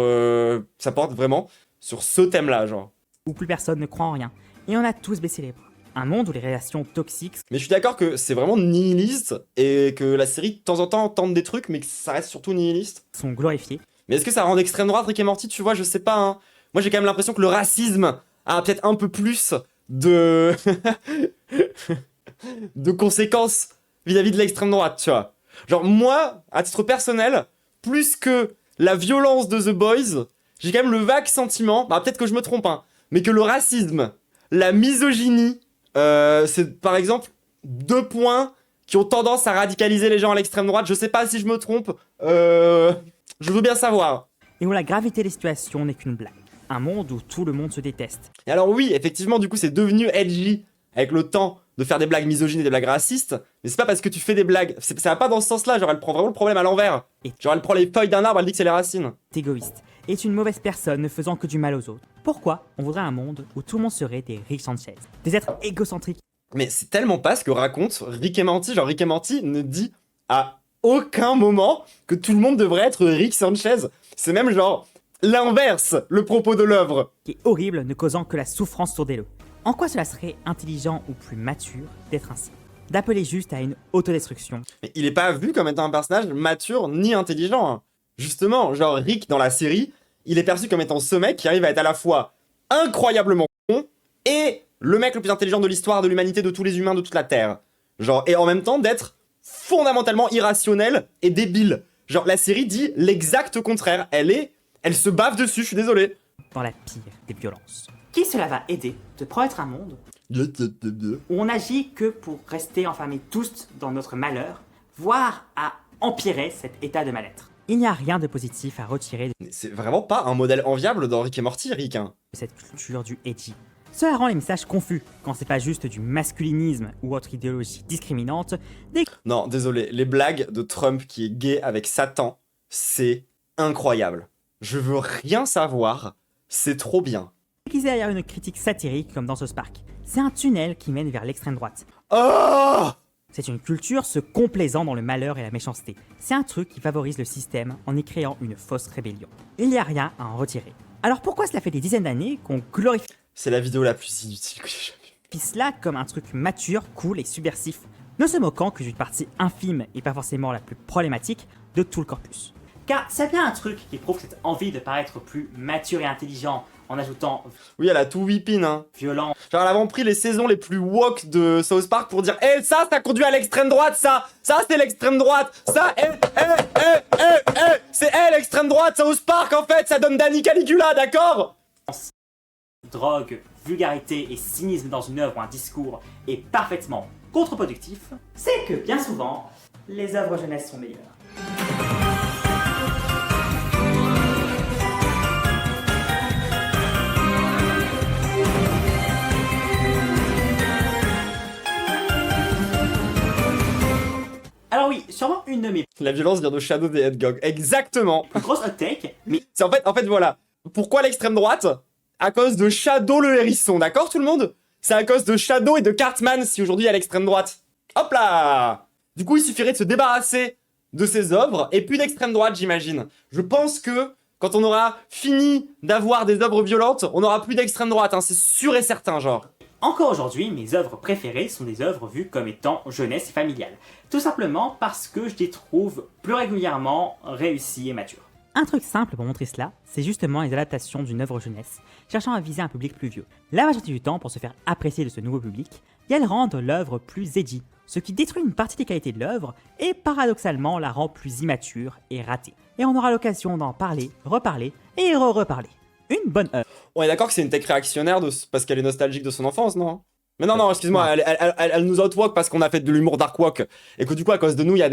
ça porte vraiment sur ce thème-là, genre. Où plus personne ne croit en rien. Et on a tous baissé les bras. Un monde où les relations toxiques Mais je suis d'accord que c'est vraiment nihiliste, et que la série, de temps en temps, tente des trucs, mais que ça reste surtout nihiliste. sont glorifiées. Mais est-ce que ça rend d'extrême droite Rick et Morty, tu vois, je sais pas, hein. Moi, j'ai quand même l'impression que le racisme a peut-être un peu plus de... de conséquences vis-à-vis de l'extrême droite, tu vois. Genre, moi, à titre personnel, plus que la violence de The Boys, j'ai quand même le vague sentiment, bah peut-être que je me trompe, hein, mais que le racisme, la misogynie, c'est par exemple 2 points qui ont tendance à radicaliser les gens à l'extrême droite. Je sais pas si je me trompe, je veux bien savoir. Et où la gravité des situations n'est qu'une blague. Un monde où tout le monde se déteste. Et alors oui, effectivement, du coup, c'est devenu edgy avec le temps de faire des blagues misogynes et des blagues racistes, mais c'est pas parce que tu fais des blagues, ça va pas dans ce sens-là, genre elle prend vraiment le problème à l'envers. Et Genre elle prend les feuilles d'un arbre, elle dit que c'est les racines. égoïste. Est une mauvaise personne ne faisant que du mal aux autres. Pourquoi on voudrait un monde où tout le monde serait des Rick Sanchez? Des êtres égocentriques. Mais c'est tellement pas ce que raconte Rick et Morty, genre Rick et Morty ne dit à aucun moment que tout le monde devrait être Rick Sanchez. C'est même genre l'inverse, le propos de l'œuvre. Qui est horrible, ne causant que la souffrance sur des lots. En quoi cela serait intelligent ou plus mature d'être ainsi? D'appeler juste à une autodestruction. Mais il est pas vu comme étant un personnage mature ni intelligent, hein. Justement, genre Rick dans la série, il est perçu comme étant ce mec qui arrive à être à la fois incroyablement con et le mec le plus intelligent de l'histoire de l'humanité, de tous les humains, de toute la Terre. Genre, et en même temps d'être fondamentalement irrationnel et débile. Genre, la série dit l'exact contraire. Elle se bave dessus, je suis désolé. Dans la pire des violences. Qui cela va aider de promettre un monde où on agit que pour rester enfermés tous dans notre malheur, voire à empirer cet état de mal-être? Il n'y a rien de positif à retirer de C'est vraiment pas un modèle enviable dans Rick et Morty, Rick. Hein. cette culture du edgy. Cela rend les messages confus, quand c'est pas juste du masculinisme ou autre idéologie discriminante, Non, désolé, les blagues de Trump qui est gay avec Satan, c'est incroyable. Je veux rien savoir, c'est trop bien. déguisées derrière une critique satirique comme dans South Park. C'est un tunnel qui mène vers l'extrême droite. Oh! C'est une culture se complaisant dans le malheur et la méchanceté. C'est un truc qui favorise le système en y créant une fausse rébellion. Il n'y a rien à en retirer. Alors pourquoi cela fait des dizaines d'années qu'on glorifie C'est la vidéo la plus inutile que j'ai jamais vue. cela comme un truc mature, cool et subversif, ne se moquant que d'une partie infime et pas forcément la plus problématique de tout le corpus. Car c'est bien un truc qui prouve cette envie de paraître plus mature et intelligent en ajoutant Oui, elle a tout whippin, hein. violent Genre, elle a vraiment pris les saisons les plus woke de South Park pour dire « Eh, ça conduit à l'extrême droite, ça! Ça, c'est l'extrême droite! Ça, c'est l'extrême droite, South Park, en fait! Ça donne Danny Caligula, d'accord ?» drogue, vulgarité et cynisme dans une œuvre ou un discours est parfaitement contre-productif, c'est que bien souvent, les œuvres jeunesse sont meilleures. Alors oui, sûrement une de mes La violence vient de Shadow des Hedgehog. Exactement! plus grosses hot takes, mais C'est en fait, voilà. Pourquoi l'extrême droite? À cause de Shadow le hérisson, d'accord tout le monde? C'est à cause de Shadow et de Cartman si aujourd'hui il y a l'extrême droite. Hop là! Du coup, il suffirait de se débarrasser de ces œuvres et plus d'extrême droite, j'imagine. Je pense que quand on aura fini d'avoir des œuvres violentes, on n'aura plus d'extrême droite, hein, c'est sûr et certain, genre. encore aujourd'hui, mes œuvres préférées sont des œuvres vues comme étant jeunesse et familiales. Tout simplement parce que je les trouve plus régulièrement réussies et matures. Un truc simple pour montrer cela, c'est justement les adaptations d'une œuvre jeunesse, cherchant à viser un public plus vieux. La majorité du temps, pour se faire apprécier de ce nouveau public, elles rendent l'œuvre plus edgy, ce qui détruit une partie des qualités de l'œuvre et paradoxalement la rend plus immature et ratée. Et on aura l'occasion d'en parler, reparler et reparler. Une bonne œuvre. On est d'accord que c'est une tech réactionnaire parce qu'elle est nostalgique de son enfance, non? Mais non, excuse-moi, elle nous outwalk parce qu'on a fait de l'humour dark walk. Et que du coup, à cause de nous, il y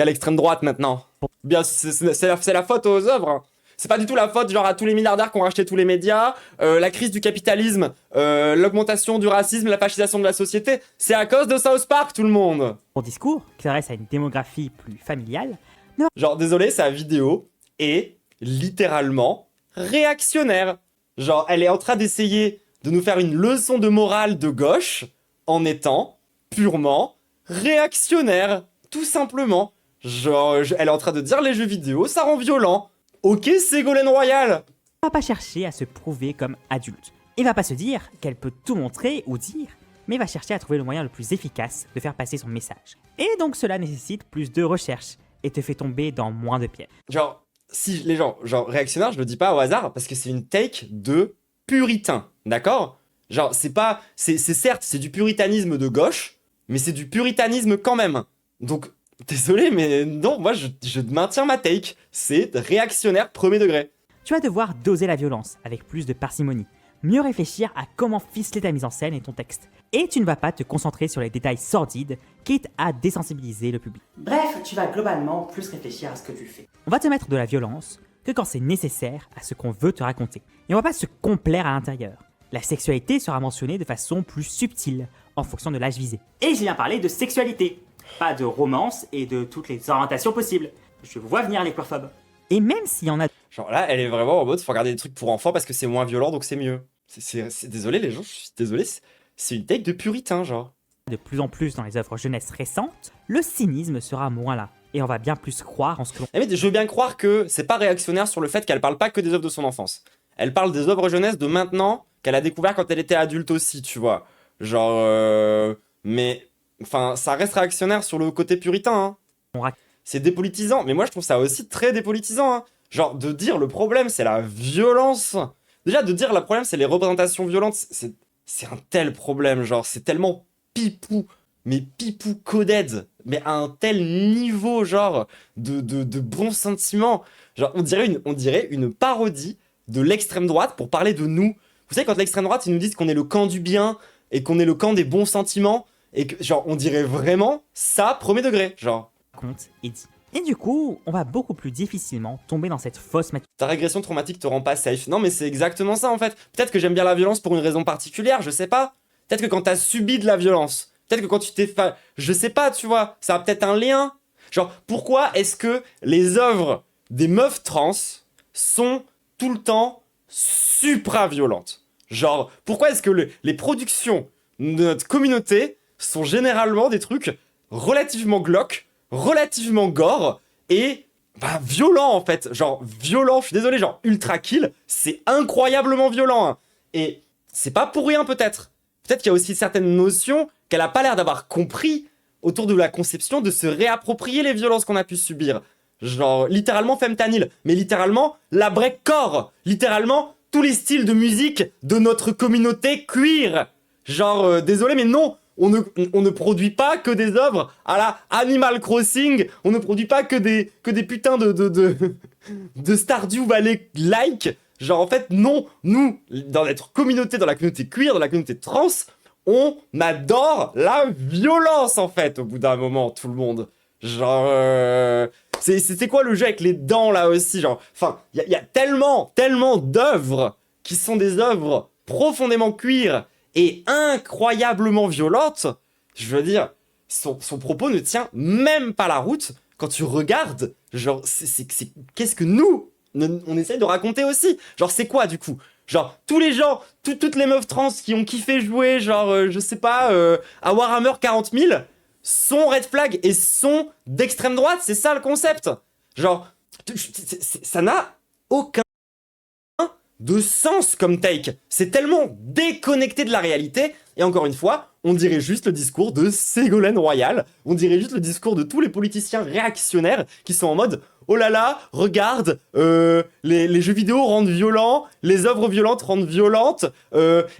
a l'extrême droite maintenant. Bien, c'est la faute aux œuvres. Hein. C'est pas du tout la faute genre à tous les milliardaires qui ont racheté tous les médias, la crise du capitalisme, l'augmentation du racisme, la fascisation de la société. C'est à cause de South Park, tout le monde. Pour discours, qui s'adresse à une démographie plus familiale, Genre, désolé, sa vidéo est littéralement réactionnaire. Genre, elle est en train d'essayer de nous faire une leçon de morale de gauche en étant purement réactionnaire, tout simplement. Genre, elle est en train de dire les jeux vidéo, ça rend violent. Ok, Ségolène Royal. va pas chercher à se prouver comme adulte. Et va pas se dire qu'elle peut tout montrer ou dire, mais va chercher à trouver le moyen le plus efficace de faire passer son message. Et donc cela nécessite plus de recherche et te fait tomber dans moins de pièges. Genre, si les gens, genre réactionnaire, je le dis pas au hasard parce que c'est une take de puritain, d'accord? Genre, c'est certes, c'est du puritanisme de gauche, mais c'est du puritanisme quand même. Donc, désolé, mais non, moi je maintiens ma take. C'est réactionnaire premier degré. Tu vas devoir doser la violence avec plus de parcimonie, mieux réfléchir à comment ficeler ta mise en scène et ton texte. Et tu ne vas pas te concentrer sur les détails sordides, quitte à désensibiliser le public. Bref, tu vas globalement plus réfléchir à ce que tu fais. On va te mettre de la violence que quand c'est nécessaire à ce qu'on veut te raconter. Et on va pas se complaire à l'intérieur. La sexualité sera mentionnée de façon plus subtile, en fonction de l'âge visé. Et j'ai bien parlé de sexualité, pas de romance et de toutes les orientations possibles. Je vois venir les queerphobes. Et même s'il y en a Genre là, elle est vraiment en mode, faut regarder des trucs pour enfants parce que c'est moins violent, donc c'est mieux. Désolé les gens, je suis désolé, c'est une take de puritain, genre. de plus en plus dans les œuvres jeunesse récentes, le cynisme sera moins là. Et on va bien plus croire en ce que l'on... Eh mais je veux bien croire que c'est pas réactionnaire sur le fait qu'elle parle pas que des œuvres de son enfance. Elle parle des œuvres jeunesse de maintenant, qu'elle a découvert quand elle était adulte aussi, tu vois. Genre, mais... Enfin, ça reste réactionnaire sur le côté puritain, hein. C'est dépolitisant, mais moi je trouve ça aussi très dépolitisant, hein. Genre, de dire le problème c'est la violence. Déjà, de dire le problème c'est les représentations violentes, c'est un tel problème, genre, c'est tellement pipou, mais pipou coded, mais à un tel niveau, genre, de bons sentiments. Genre, on dirait une parodie de l'extrême droite pour parler de nous. Vous savez, quand l'extrême droite, ils nous disent qu'on est le camp du bien et qu'on est le camp des bons sentiments, et que, genre, on dirait vraiment ça, premier degré, genre. compte et dit. Et du coup, on va beaucoup plus difficilement tomber dans cette fausse maturité. Ta régression traumatique te rend pas safe. Non, mais c'est exactement ça en fait. Peut-être que j'aime bien la violence pour une raison particulière, je sais pas. Peut-être que quand t'as subi de la violence, peut-être que quand tu t'es fait. Je sais pas, tu vois, ça a peut-être un lien. Genre, pourquoi est-ce que les œuvres des meufs trans sont tout le temps supra-violentes? Genre, pourquoi est-ce que les productions de notre communauté sont généralement des trucs relativement glauques, relativement gore et bah, violents en fait. Genre, violent, je suis désolé, genre Ultra Kill, c'est incroyablement violent. Hein. Et c'est pas pour rien peut-être. Peut-être qu'il y a aussi certaines notions qu'elle a pas l'air d'avoir compris autour de la conception de se réapproprier les violences qu'on a pu subir. Genre, littéralement Femtanil, mais littéralement la breakcore, littéralement tous les styles de musique de notre communauté queer. Genre, désolé, mais non, on ne produit pas que des œuvres à la Animal Crossing, on ne produit pas que des putains de Stardew Valley-like. Genre, en fait, non, nous, dans notre communauté, dans la communauté queer, dans la communauté trans, on adore la violence, en fait, au bout d'un moment, tout le monde. Genre, c'était quoi le jeu avec les dents, là, aussi, genre, enfin, il y a tellement d'œuvres qui sont des œuvres profondément queer et incroyablement violentes, je veux dire, son propos ne tient même pas la route quand tu regardes, genre, qu'est-ce que nous, on essaye de raconter aussi. Genre, c'est quoi, du coup? Genre, tous les gens, toutes les meufs trans qui ont kiffé jouer, genre, je sais pas, à Warhammer 40 000, sont red flag et sont d'extrême droite, c'est ça le concept. Genre, ça n'a aucun de sens comme take. C'est tellement déconnecté de la réalité. Et encore une fois, on dirait juste le discours de Ségolène Royal. On dirait juste le discours de tous les politiciens réactionnaires qui sont en mode « Oh là là, regarde, les jeux vidéo rendent violents, les œuvres violentes rendent violentes.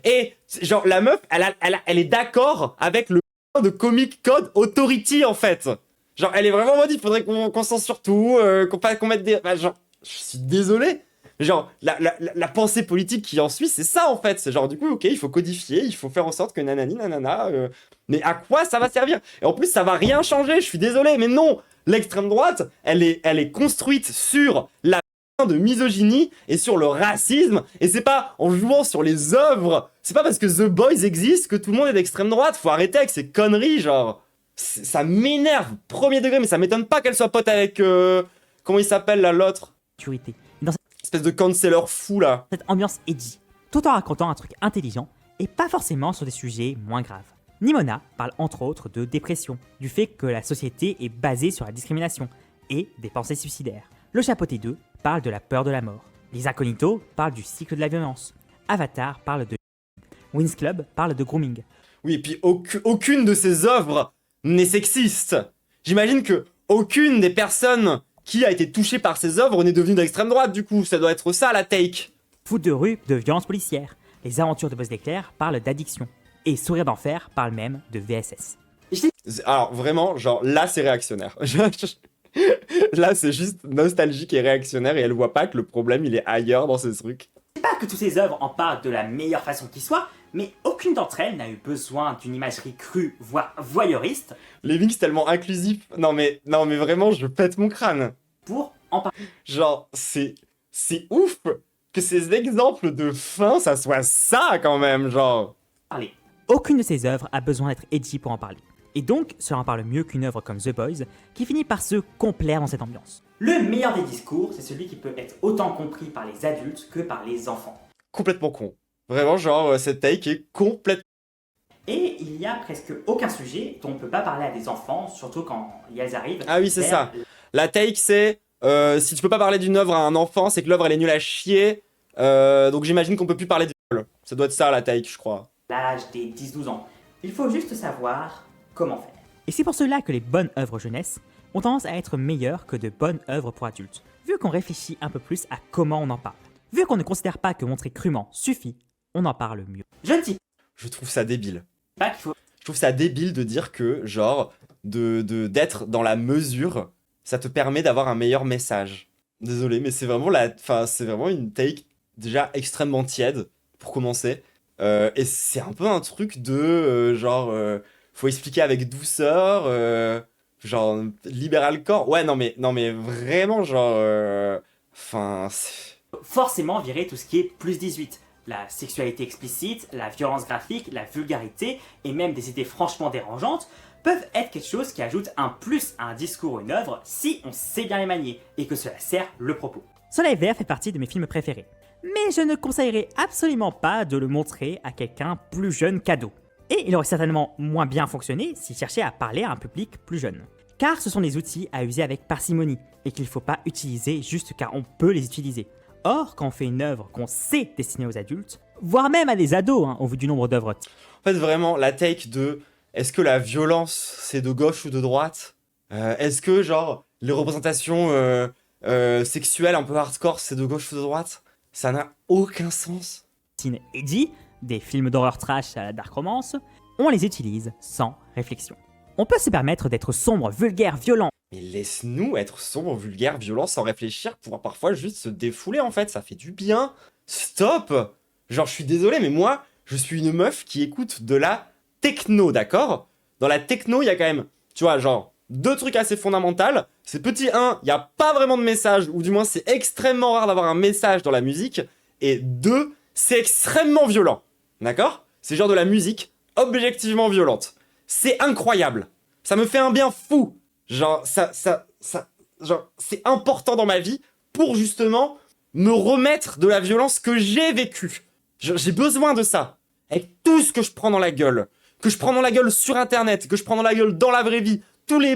Et genre, la meuf, elle est d'accord avec le de Comic Code Authority, en fait. Genre, elle est vraiment en mode « Il faudrait qu'on censure tout, qu'on mette des... » Genre, je suis désolé. Genre, la pensée politique qui en suit, c'est ça en fait. C'est genre, du coup, ok, il faut codifier, il faut faire en sorte que nanani, nanana. Mais à quoi ça va servir? Et en plus, ça va rien changer, je suis désolé, mais non! L'extrême droite, elle est construite sur la de misogynie et sur le racisme. Et c'est pas en jouant sur les œuvres, c'est pas parce que The Boys existe que tout le monde est d'extrême droite. Faut arrêter avec ces conneries, genre. Ça m'énerve, premier degré, mais ça m'étonne pas qu'elle soit pote avec. Comment il s'appelle là, l'autre? Et dans Espèce de canceller fou là. cette ambiance edgy, tout en racontant un truc intelligent et pas forcément sur des sujets moins graves. Nimona parle entre autres de dépression, du fait que la société est basée sur la discrimination et des pensées suicidaires. Le Chapeauté 2 parle de la peur de la mort. Les Incognitos parlent du cycle de la violence. Avatar parle de Wings Club parle de grooming. Oui, et puis aucune de ces œuvres n'est sexiste. J'imagine que aucune des personnes qui a été touchée par ces œuvres n'est devenue d'extrême droite, du coup. Ça doit être ça la take. Foot de rue de violence policière. Les aventures de Buzz l'éclair parlent d'addiction. Et Sourire d'enfer parle même de VSS. Alors vraiment, genre là c'est réactionnaire. Là c'est juste nostalgique et réactionnaire et elle voit pas que le problème il est ailleurs dans ces trucs. C'est pas que toutes ces œuvres en parlent de la meilleure façon qui soit, mais aucune d'entre elles n'a eu besoin d'une imagerie crue, voire voyeuriste, Living c'est tellement inclusif. Non mais vraiment je pète mon crâne. pour en parler. Genre c'est ouf que ces exemples de fin ça soit ça quand même, genre. Aucune de ces œuvres a besoin d'être edgy pour en parler. Et donc, cela en parle mieux qu'une œuvre comme The Boys, qui finit par se complaire dans cette ambiance. Le meilleur des discours, c'est celui qui peut être autant compris par les adultes que par les enfants. Complètement con. Vraiment genre cette take est complètement... Et il y a presque aucun sujet dont on ne peut pas parler à des enfants, surtout quand elles arrivent. Ah oui c'est vers ça. La take c'est... si tu peux pas parler d'une œuvre à un enfant, c'est que l'œuvre elle est nulle à chier. Donc j'imagine qu'on peut plus parler de viol. Ça doit être ça la take, je crois. L'âge des 10-12 ans. Il faut juste savoir comment faire. Et c'est pour cela que les bonnes œuvres jeunesse ont tendance à être meilleures que de bonnes œuvres pour adultes, vu qu'on réfléchit un peu plus à comment on en parle. Vu qu'on ne considère pas que montrer crûment suffit, on en parle mieux. Je ne dis Je trouve ça débile. pas qu'il faut Je trouve ça débile de dire que, genre, d'être dans la mesure, ça te permet d'avoir un meilleur message. Désolé, mais c'est vraiment c'est vraiment une take déjà extrêmement tiède, pour commencer. Et c'est un peu un truc de, faut expliquer avec douceur. genre, libéral corps. Ouais, non, mais vraiment, genre. Enfin. Forcément virer tout ce qui est plus 18. La sexualité explicite, la violence graphique, la vulgarité et même des idées franchement dérangeantes peuvent être quelque chose qui ajoute un plus à un discours ou une œuvre si on sait bien les manier et que cela sert le propos. Soleil Vert fait partie de mes films préférés. Mais je ne conseillerais absolument pas de le montrer à quelqu'un plus jeune qu'ado. Et il aurait certainement moins bien fonctionné s'il cherchait à parler à un public plus jeune. Car ce sont des outils à user avec parcimonie et qu'il ne faut pas utiliser juste car on peut les utiliser. Or, quand on fait une œuvre qu'on sait destinée aux adultes, voire même à des ados au vu du nombre d'œuvres. En fait, vraiment, la take de est-ce que la violence, c'est de gauche ou de droite? Est-ce que, genre, les représentations sexuelles un peu hardcore, c'est de gauche ou de droite? Ça n'a aucun sens. Teen Eddie, des films d'horreur trash à la dark romance, on les utilise sans réflexion. On peut se permettre d'être sombre, vulgaire, violent. Mais laisse-nous être sombre, vulgaire, violent, sans réfléchir, pour parfois juste se défouler, en fait. Ça fait du bien. Stop! Genre, je suis désolé, mais moi, je suis une meuf qui écoute de la techno, d'accord? Dans la techno, il y a quand même, tu vois, genre, deux trucs assez fondamentaux. C'est petit 1, il n'y a pas vraiment de message, ou du moins, c'est extrêmement rare d'avoir un message dans la musique. Et 2, c'est extrêmement violent. D'accord? C'est genre de la musique objectivement violente. C'est incroyable. Ça me fait un bien fou. Genre, genre, c'est important dans ma vie pour justement me remettre de la violence que j'ai vécue. J'ai besoin de ça. Avec tout ce que je prends dans la gueule. Que je prends dans la gueule sur internet, que je prends dans la gueule dans la vraie vie. Tous les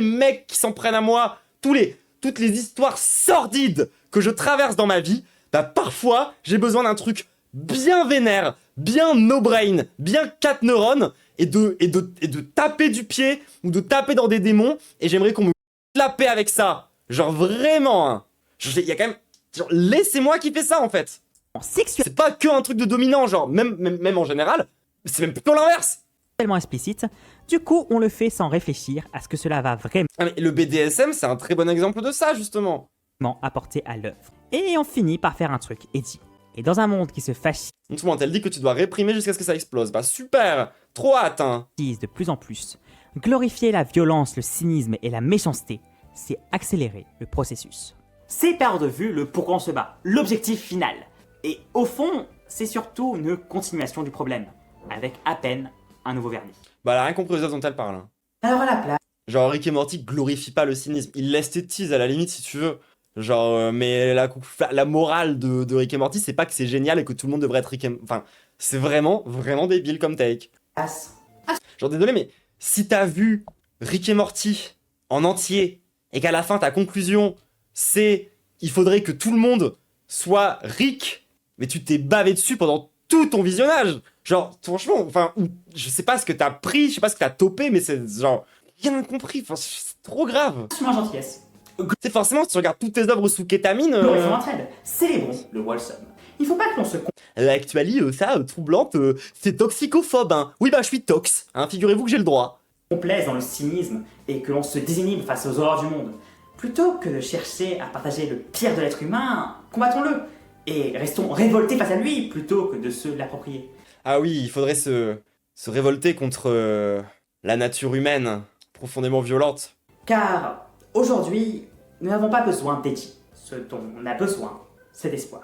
mecs qui s'en prennent à moi, toutes les histoires sordides que je traverse dans ma vie, bah parfois, j'ai besoin d'un truc bien vénère, bien no-brain, bien 4 neurones, et de taper du pied, ou de taper dans des démons, et j'aimerais qu'on me la paix avec ça. Genre vraiment, hein. Il y a quand même... Genre, laissez-moi kiffer ça, en fait. C'est pas que un truc de dominant, genre, même en général, c'est même plutôt l'inverse. Tellement explicite, du coup on le fait sans réfléchir à ce que cela va vraiment Ah, mais le BDSM, c'est un très bon exemple de ça, justement. apporter à l'œuvre. Et on finit par faire un truc, Eddie. Et dans un monde qui se fascise Montre-moi, elle dit que tu dois réprimer jusqu'à ce que ça explose. Bah super, trop hâte, hein. de plus en plus, glorifier la violence, le cynisme et la méchanceté, c'est accélérer le processus. C'est perdre de vue le pourquoi on se bat, l'objectif final. Et au fond, c'est surtout une continuation du problème, avec à peine un nouveau vernis. Bah elle a rien compris aux œuvres dont elle parle, hein. Alors à la place, Genre Rick et Morty glorifie pas le cynisme, il l'esthétise à la limite si tu veux. Genre, mais la morale de Rick et Morty, c'est pas que c'est génial et que tout le monde devrait être Rick et... Enfin, c'est vraiment, vraiment débile comme take. Genre désolé, mais si t'as vu Rick et Morty en entier et qu'à la fin ta conclusion c'est il faudrait que tout le monde soit Rick, mais tu t'es bavé dessus pendant tout ton visionnage. Genre, franchement, enfin, je sais pas ce que t'as pris, je sais pas ce que t'as topé, mais c'est genre, rien compris, enfin, c'est trop grave. moins gentillesse. C'est forcément, si tu regardes toutes tes œuvres sous kétamine... Glorifions l'entraide, célébrons le wholesome. Il faut pas que l'on se L'actualité, troublante, c'est toxicophobe, hein. Oui, bah, je suis tox, hein, figurez-vous que j'ai le droit. complaise dans le cynisme et que l'on se désinhibe face aux horreurs du monde. Plutôt que de chercher à partager le pire de l'être humain, combattons-le et restons révoltés face à lui plutôt que de se l'approprier. Ah oui, il faudrait se révolter contre la nature humaine, profondément violente. Car aujourd'hui, nous n'avons pas besoin d'Eddie. Ce dont on a besoin, c'est d'espoir.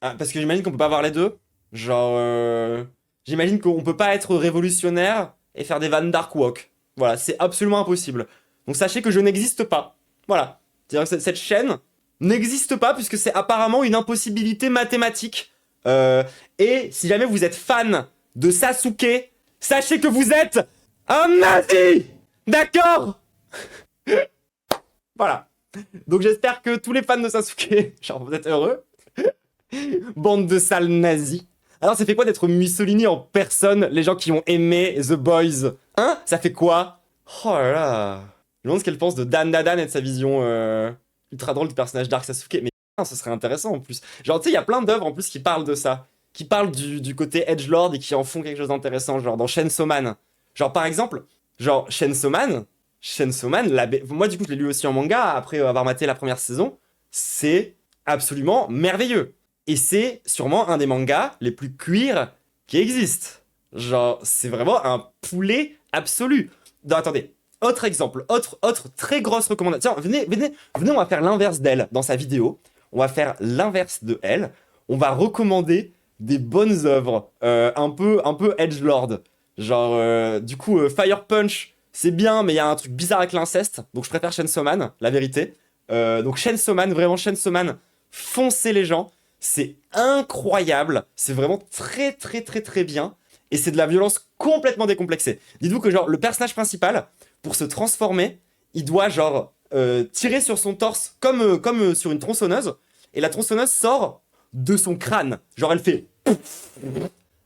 Ah, parce que j'imagine qu'on peut pas avoir les deux. Genre, j'imagine qu'on peut pas être révolutionnaire et faire des vannes dark walk. Voilà, c'est absolument impossible. Donc sachez que je n'existe pas. Voilà. C'est-à-dire que cette chaîne n'existe pas puisque c'est apparemment une impossibilité mathématique. Et si jamais vous êtes fan de Sasuke, sachez que vous êtes un nazi. D'accord. Voilà. Donc j'espère que tous les fans de Sasuke, genre vous êtes heureux. Bande de sales nazis. Alors ça fait quoi d'être Mussolini en personne, les gens qui ont aimé The Boys? Hein? Ça fait quoi? Oh là là. Je me demande ce qu'elle pense de Dan Dadan et de sa vision ultra drôle du personnage Dark Sasuke. Mais putain, ce serait intéressant en plus. Genre tu sais, il y a plein d'œuvres en plus qui parlent de ça. Qui parlent du côté edgelord et qui en font quelque chose d'intéressant. Genre dans Chainsaw Man. Genre par exemple, genre Chainsaw Man, moi du coup je l'ai lu aussi en manga après avoir maté la première saison. C'est absolument merveilleux. Et c'est sûrement un des mangas les plus queer qui existent. Genre, c'est vraiment un poulet absolu. Non, attendez, autre exemple, autre très grosse recommandation. Tiens, venez, on va faire l'inverse d'elle dans sa vidéo. On va faire l'inverse de elle. On va recommander des bonnes œuvres, un peu edgelord. Genre, du coup, Fire Punch, c'est bien, mais il y a un truc bizarre avec l'inceste. Donc, je préfère Chainsaw Man, la vérité. Donc, Chainsaw Man, vraiment, Chainsaw Man, foncez les gens. C'est incroyable. C'est vraiment très, très, très, très bien. Et c'est de la violence complètement décomplexée. Dites-vous que, genre, le personnage principal, pour se transformer, il doit, genre, tirer sur son torse comme sur une tronçonneuse. Et la tronçonneuse sort de son crâne. Genre, elle fait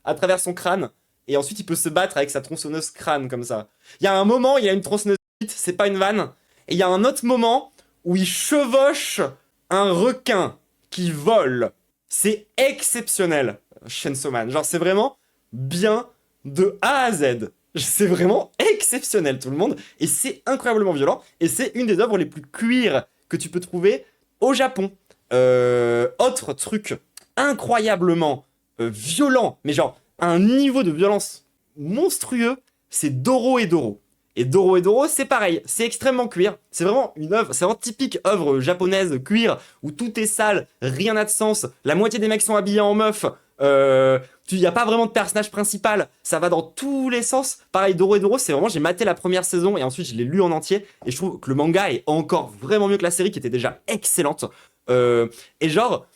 à travers son crâne. Et ensuite, il peut se battre avec sa tronçonneuse crâne, comme ça. Il y a un moment, il y a une tronçonneuse, c'est pas une vanne. Et il y a un autre moment où il chevauche un requin qui vole. C'est exceptionnel, Chainsaw Man. Genre, c'est vraiment bien de A à Z. C'est vraiment exceptionnel, tout le monde. Et c'est incroyablement violent. Et c'est une des œuvres les plus cuir que tu peux trouver au Japon. Autre truc incroyablement violent, mais genre un niveau de violence monstrueux, c'est Doro et Doro. Et Doro et Doro, c'est pareil, c'est extrêmement cuir. C'est vraiment une œuvre, c'est vraiment typique œuvre japonaise cuir où tout est sale, rien n'a de sens. La moitié des mecs sont habillés en meuf. Il n'y a pas vraiment de personnage principal, ça va dans tous les sens. Pareil, Doro et Doro, c'est vraiment, j'ai maté la première saison et ensuite je l'ai lu en entier. Et je trouve que le manga est encore vraiment mieux que la série qui était déjà excellente. Et genre,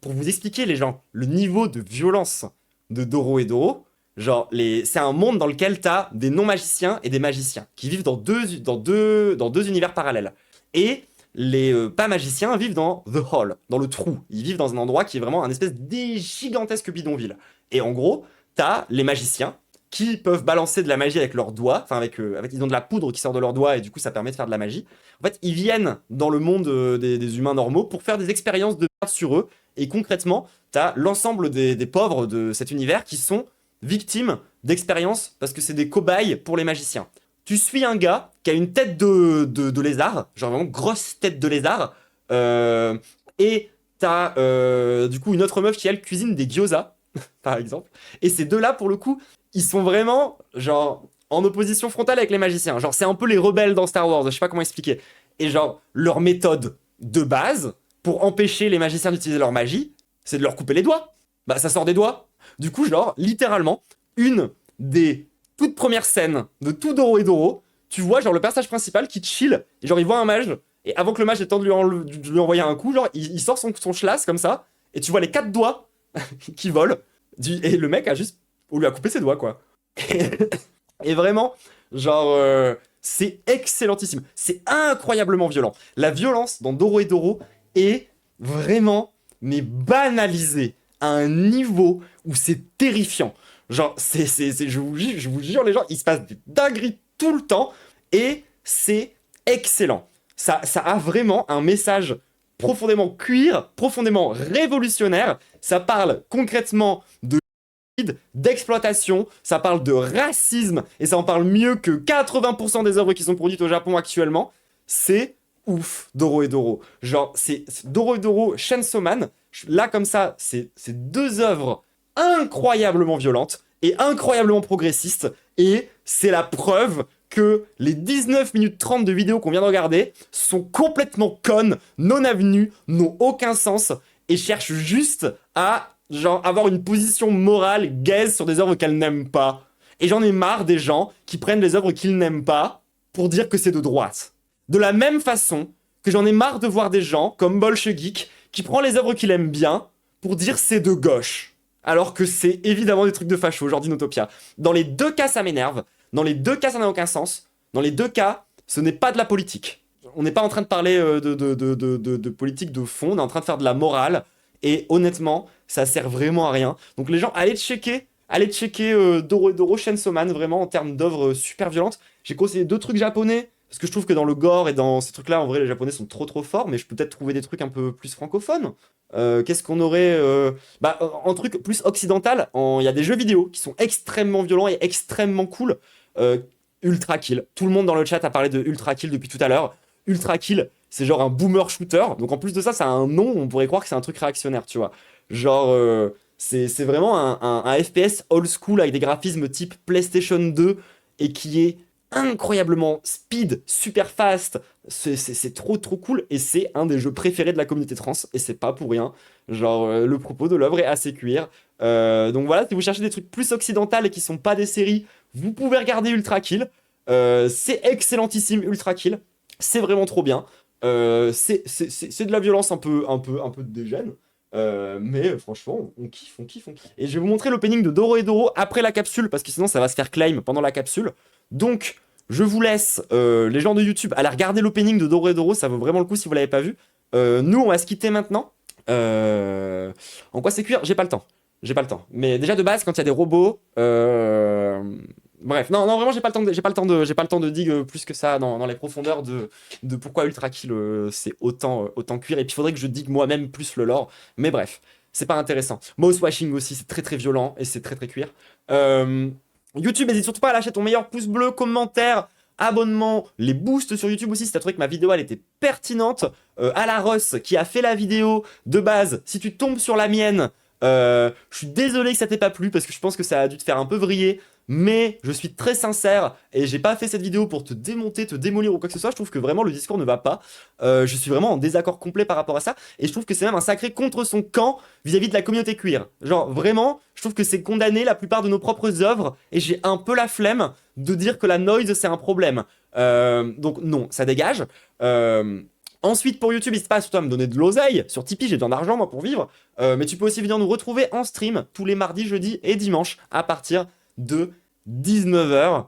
pour vous expliquer les gens, le niveau de violence de Doro et Doro, genre, c'est un monde dans lequel t'as des non-magiciens et des magiciens qui vivent dans deux univers parallèles. Et les pas magiciens vivent dans The Hall, dans le trou. Ils vivent dans un endroit qui est vraiment un espèce de gigantesque bidonville. Et en gros, t'as les magiciens qui peuvent balancer de la magie avec leurs doigts, enfin ils ont de la poudre qui sort de leurs doigts et du coup ça permet de faire de la magie. En fait, ils viennent dans le monde des humains normaux pour faire des expériences de merde sur eux. Et concrètement, t'as l'ensemble des pauvres de cet univers qui sont victimes d'expériences parce que c'est des cobayes pour les magiciens. Tu suis un gars qui a une tête de lézard, genre vraiment grosse tête de lézard, et t'as du coup une autre meuf qui elle cuisine des gyoza, par exemple. Et ces deux-là, pour le coup, ils sont vraiment genre en opposition frontale avec les magiciens. Genre c'est un peu les rebelles dans Star Wars, je sais pas comment expliquer. Et genre leur méthode de base pour empêcher les magiciens d'utiliser leur magie, c'est de leur couper les doigts. Bah ça sort des doigts. Du coup, genre littéralement une des toutes premières scènes de tout Doro et Doro, tu vois genre le personnage principal qui chill et genre il voit un mage et avant que le mage ait le temps de lui envoyer un coup, genre il sort son schlass comme ça et tu vois les 4 doigts qui volent et le mec on lui a coupé ses doigts quoi. Et vraiment genre c'est excellentissime, c'est incroyablement violent. La violence dans Doro et Doro est vraiment mais banalisée à un niveau où c'est terrifiant. Genre, je vous jure, les gens, il se passe des dingueries tout le temps et c'est excellent. Ça a vraiment un message profondément queer, profondément révolutionnaire. Ça parle concrètement d'exploitation, ça parle de racisme et ça en parle mieux que 80% des œuvres qui sont produites au Japon actuellement. C'est ouf, Doro et Doro. Genre, c'est Doro et Doro, Chainsaw Man. Là, comme ça, c'est deux œuvres incroyablement violentes et incroyablement progressistes. Et c'est la preuve que les 19 minutes 30 de vidéo qu'on vient de regarder sont complètement connes, non avenues, n'ont aucun sens et cherchent juste à genre avoir une position morale gaze sur des œuvres qu'elles n'aiment pas. Et j'en ai marre des gens qui prennent les œuvres qu'ils n'aiment pas pour dire que c'est de droite. De la même façon que j'en ai marre de voir des gens comme Bolchegeek qui prend les œuvres qu'il aime bien pour dire c'est de gauche. Alors que c'est évidemment des trucs de facho, genre d'Inotopia. Dans les deux cas, ça m'énerve. Dans les deux cas, ça n'a aucun sens. Dans les deux cas, ce n'est pas de la politique. On n'est pas en train de parler de politique de fond, on est en train de faire de la morale. Et honnêtement, ça sert vraiment à rien. Donc les gens, allez checker Doro et Doro, Chainsaw Man, vraiment en termes d'œuvres super violentes. J'ai conseillé 2 trucs japonais, parce que je trouve que dans le gore et dans ces trucs-là, en vrai, les japonais sont trop forts, mais je peux peut-être trouver des trucs un peu plus francophones. Qu'est-ce qu'on aurait en truc plus occidental, il y a des jeux vidéo qui sont extrêmement violents et extrêmement cool. Ultra Kill. Tout le monde dans le chat a parlé de Ultra Kill depuis tout à l'heure. Ultra Kill, c'est genre un boomer shooter. Donc en plus de ça, ça a un nom, on pourrait croire que c'est un truc réactionnaire, tu vois. Genre, C'est vraiment un FPS old school avec des graphismes type PlayStation 2 et qui est incroyablement speed, super fast. C'est trop cool et c'est un des jeux préférés de la communauté trans et c'est pas pour rien. Genre, le propos de l'œuvre est assez cuir. Donc voilà, si vous cherchez des trucs plus occidentaux et qui sont pas des séries, vous pouvez regarder Ultra Kill. C'est excellentissime, Ultra Kill. C'est vraiment trop bien. C'est de la violence un peu dégène. Mais franchement, on kiffe. Et je vais vous montrer l'opening de Doro après la capsule, parce que sinon ça va se faire claim pendant la capsule. Donc, je vous laisse, les gens de YouTube, aller regarder l'opening de Doro, ça vaut vraiment le coup si vous l'avez pas vu. Nous, on va se quitter maintenant. En quoi c'est cuir? J'ai pas le temps. Mais déjà de base, quand il y a des robots... Bref, non, vraiment, j'ai pas le temps de dig plus que ça dans les profondeurs de pourquoi Ultra Kill c'est autant cuir. Et puis, il faudrait que je digue moi-même plus le lore. Mais bref, c'est pas intéressant. Mouse washing aussi, c'est très violent et c'est très cuir. YouTube, n'hésite surtout pas à lâcher ton meilleur pouce bleu, commentaire, abonnement, les boosts sur YouTube aussi si t'as trouvé que ma vidéo elle était pertinente. À la Ross qui a fait la vidéo de base, si tu tombes sur la mienne, je suis désolé que ça t'ait pas plu parce que je pense que ça a dû te faire un peu vriller. Mais je suis très sincère et j'ai pas fait cette vidéo pour te démonter, te démolir ou quoi que ce soit. Je trouve que vraiment le discours ne va pas. Je suis vraiment en désaccord complet par rapport à ça. Et je trouve que c'est même un sacré contre son camp vis-à-vis de la communauté queer. Genre vraiment, je trouve que c'est condamner la plupart de nos propres œuvres. Et j'ai un peu la flemme de dire que la noise c'est un problème. Donc non, ça dégage. Ensuite pour YouTube, n'hésite pas surtout à me donner de l'oseille. Sur Tipeee, j'ai besoin d'argent moi pour vivre. Mais tu peux aussi venir nous retrouver en stream tous les mardis, jeudis et dimanches à partir de 19h.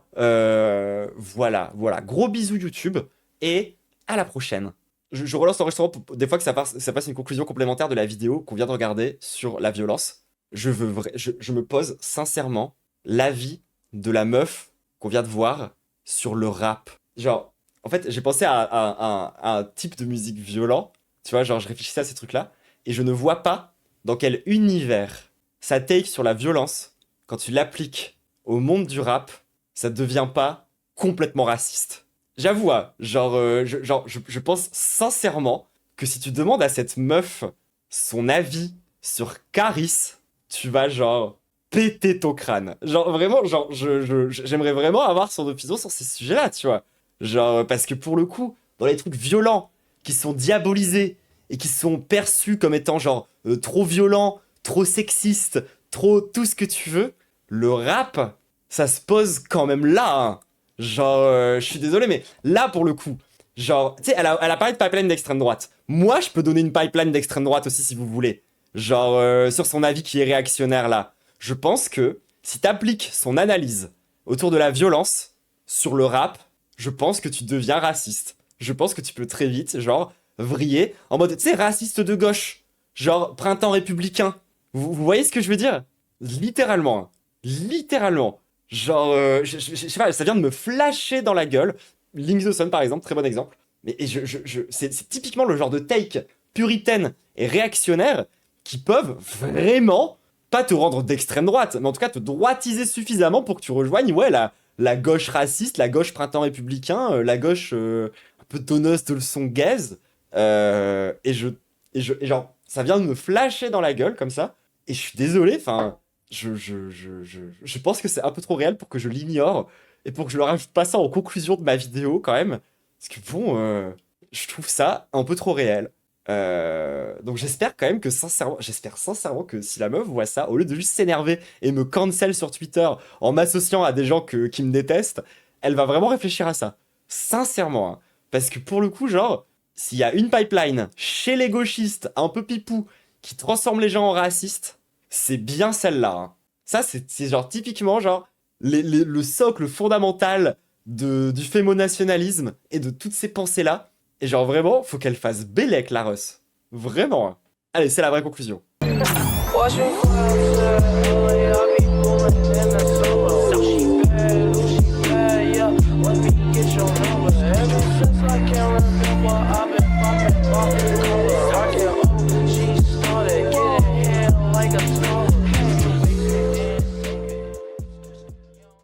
Voilà. Gros bisous YouTube et à la prochaine. Je relance l'enregistrement des fois que ça passe une conclusion complémentaire de la vidéo qu'on vient de regarder sur la violence. Je me pose sincèrement l'avis de la meuf qu'on vient de voir sur le rap. Genre, en fait, j'ai pensé à un type de musique violent. Tu vois, genre, je réfléchissais à ces trucs-là et je ne vois pas dans quel univers ça take sur la violence quand tu l'appliques au monde du rap, ça devient pas complètement raciste. J'avoue, hein, je pense sincèrement que si tu demandes à cette meuf son avis sur Caris, tu vas genre péter ton crâne. Genre vraiment, j'aimerais vraiment avoir son opinion sur ces sujets-là, tu vois. Genre, parce que pour le coup, dans les trucs violents, qui sont diabolisés, et qui sont perçus comme étant genre trop violents, trop sexistes, trop tout ce que tu veux, le rap, ça se pose quand même là, hein. Genre, je suis désolé, mais là, pour le coup, genre, tu sais, elle a parlé de pipeline d'extrême droite. Moi, je peux donner une pipeline d'extrême droite aussi, si vous voulez. Genre, sur son avis qui est réactionnaire, là. Je pense que, si t'appliques son analyse autour de la violence sur le rap, je pense que tu deviens raciste. Je pense que tu peux très vite, genre, vriller en mode, tu sais, raciste de gauche. Genre, printemps républicain. Vous voyez ce que je veux dire? Littéralement. Hein. Littéralement. Genre, je sais pas, ça vient de me flasher dans la gueule. Link the Sun, par exemple, très bon exemple. Mais c'est typiquement le genre de take puritaine et réactionnaire qui peuvent vraiment pas te rendre d'extrême droite, mais en tout cas te droitiser suffisamment pour que tu rejoignes, ouais, la gauche raciste, la gauche printemps républicain, la gauche un peu donneuse de leçons gaze. Et genre, ça vient de me flasher dans la gueule comme ça. Et je suis désolé, enfin, je pense que c'est un peu trop réel pour que je l'ignore et pour que je le rajoute pas ça en conclusion de ma vidéo quand même. Parce que bon, je trouve ça un peu trop réel. Donc j'espère quand même que j'espère sincèrement que si la meuf voit ça, au lieu de juste s'énerver et me cancel sur Twitter en m'associant à des gens qui me détestent, elle va vraiment réfléchir à ça. Sincèrement. Hein. Parce que pour le coup, genre, s'il y a une pipeline chez les gauchistes un peu pipou qui transforme les gens en racistes, c'est bien celle-là. Hein. Ça, c'est genre typiquement genre le socle fondamental du fémonationalisme et de toutes ces pensées-là. Et genre vraiment, faut qu'elle fasse bellec la Russ. Vraiment. Hein. Allez, c'est la vraie conclusion.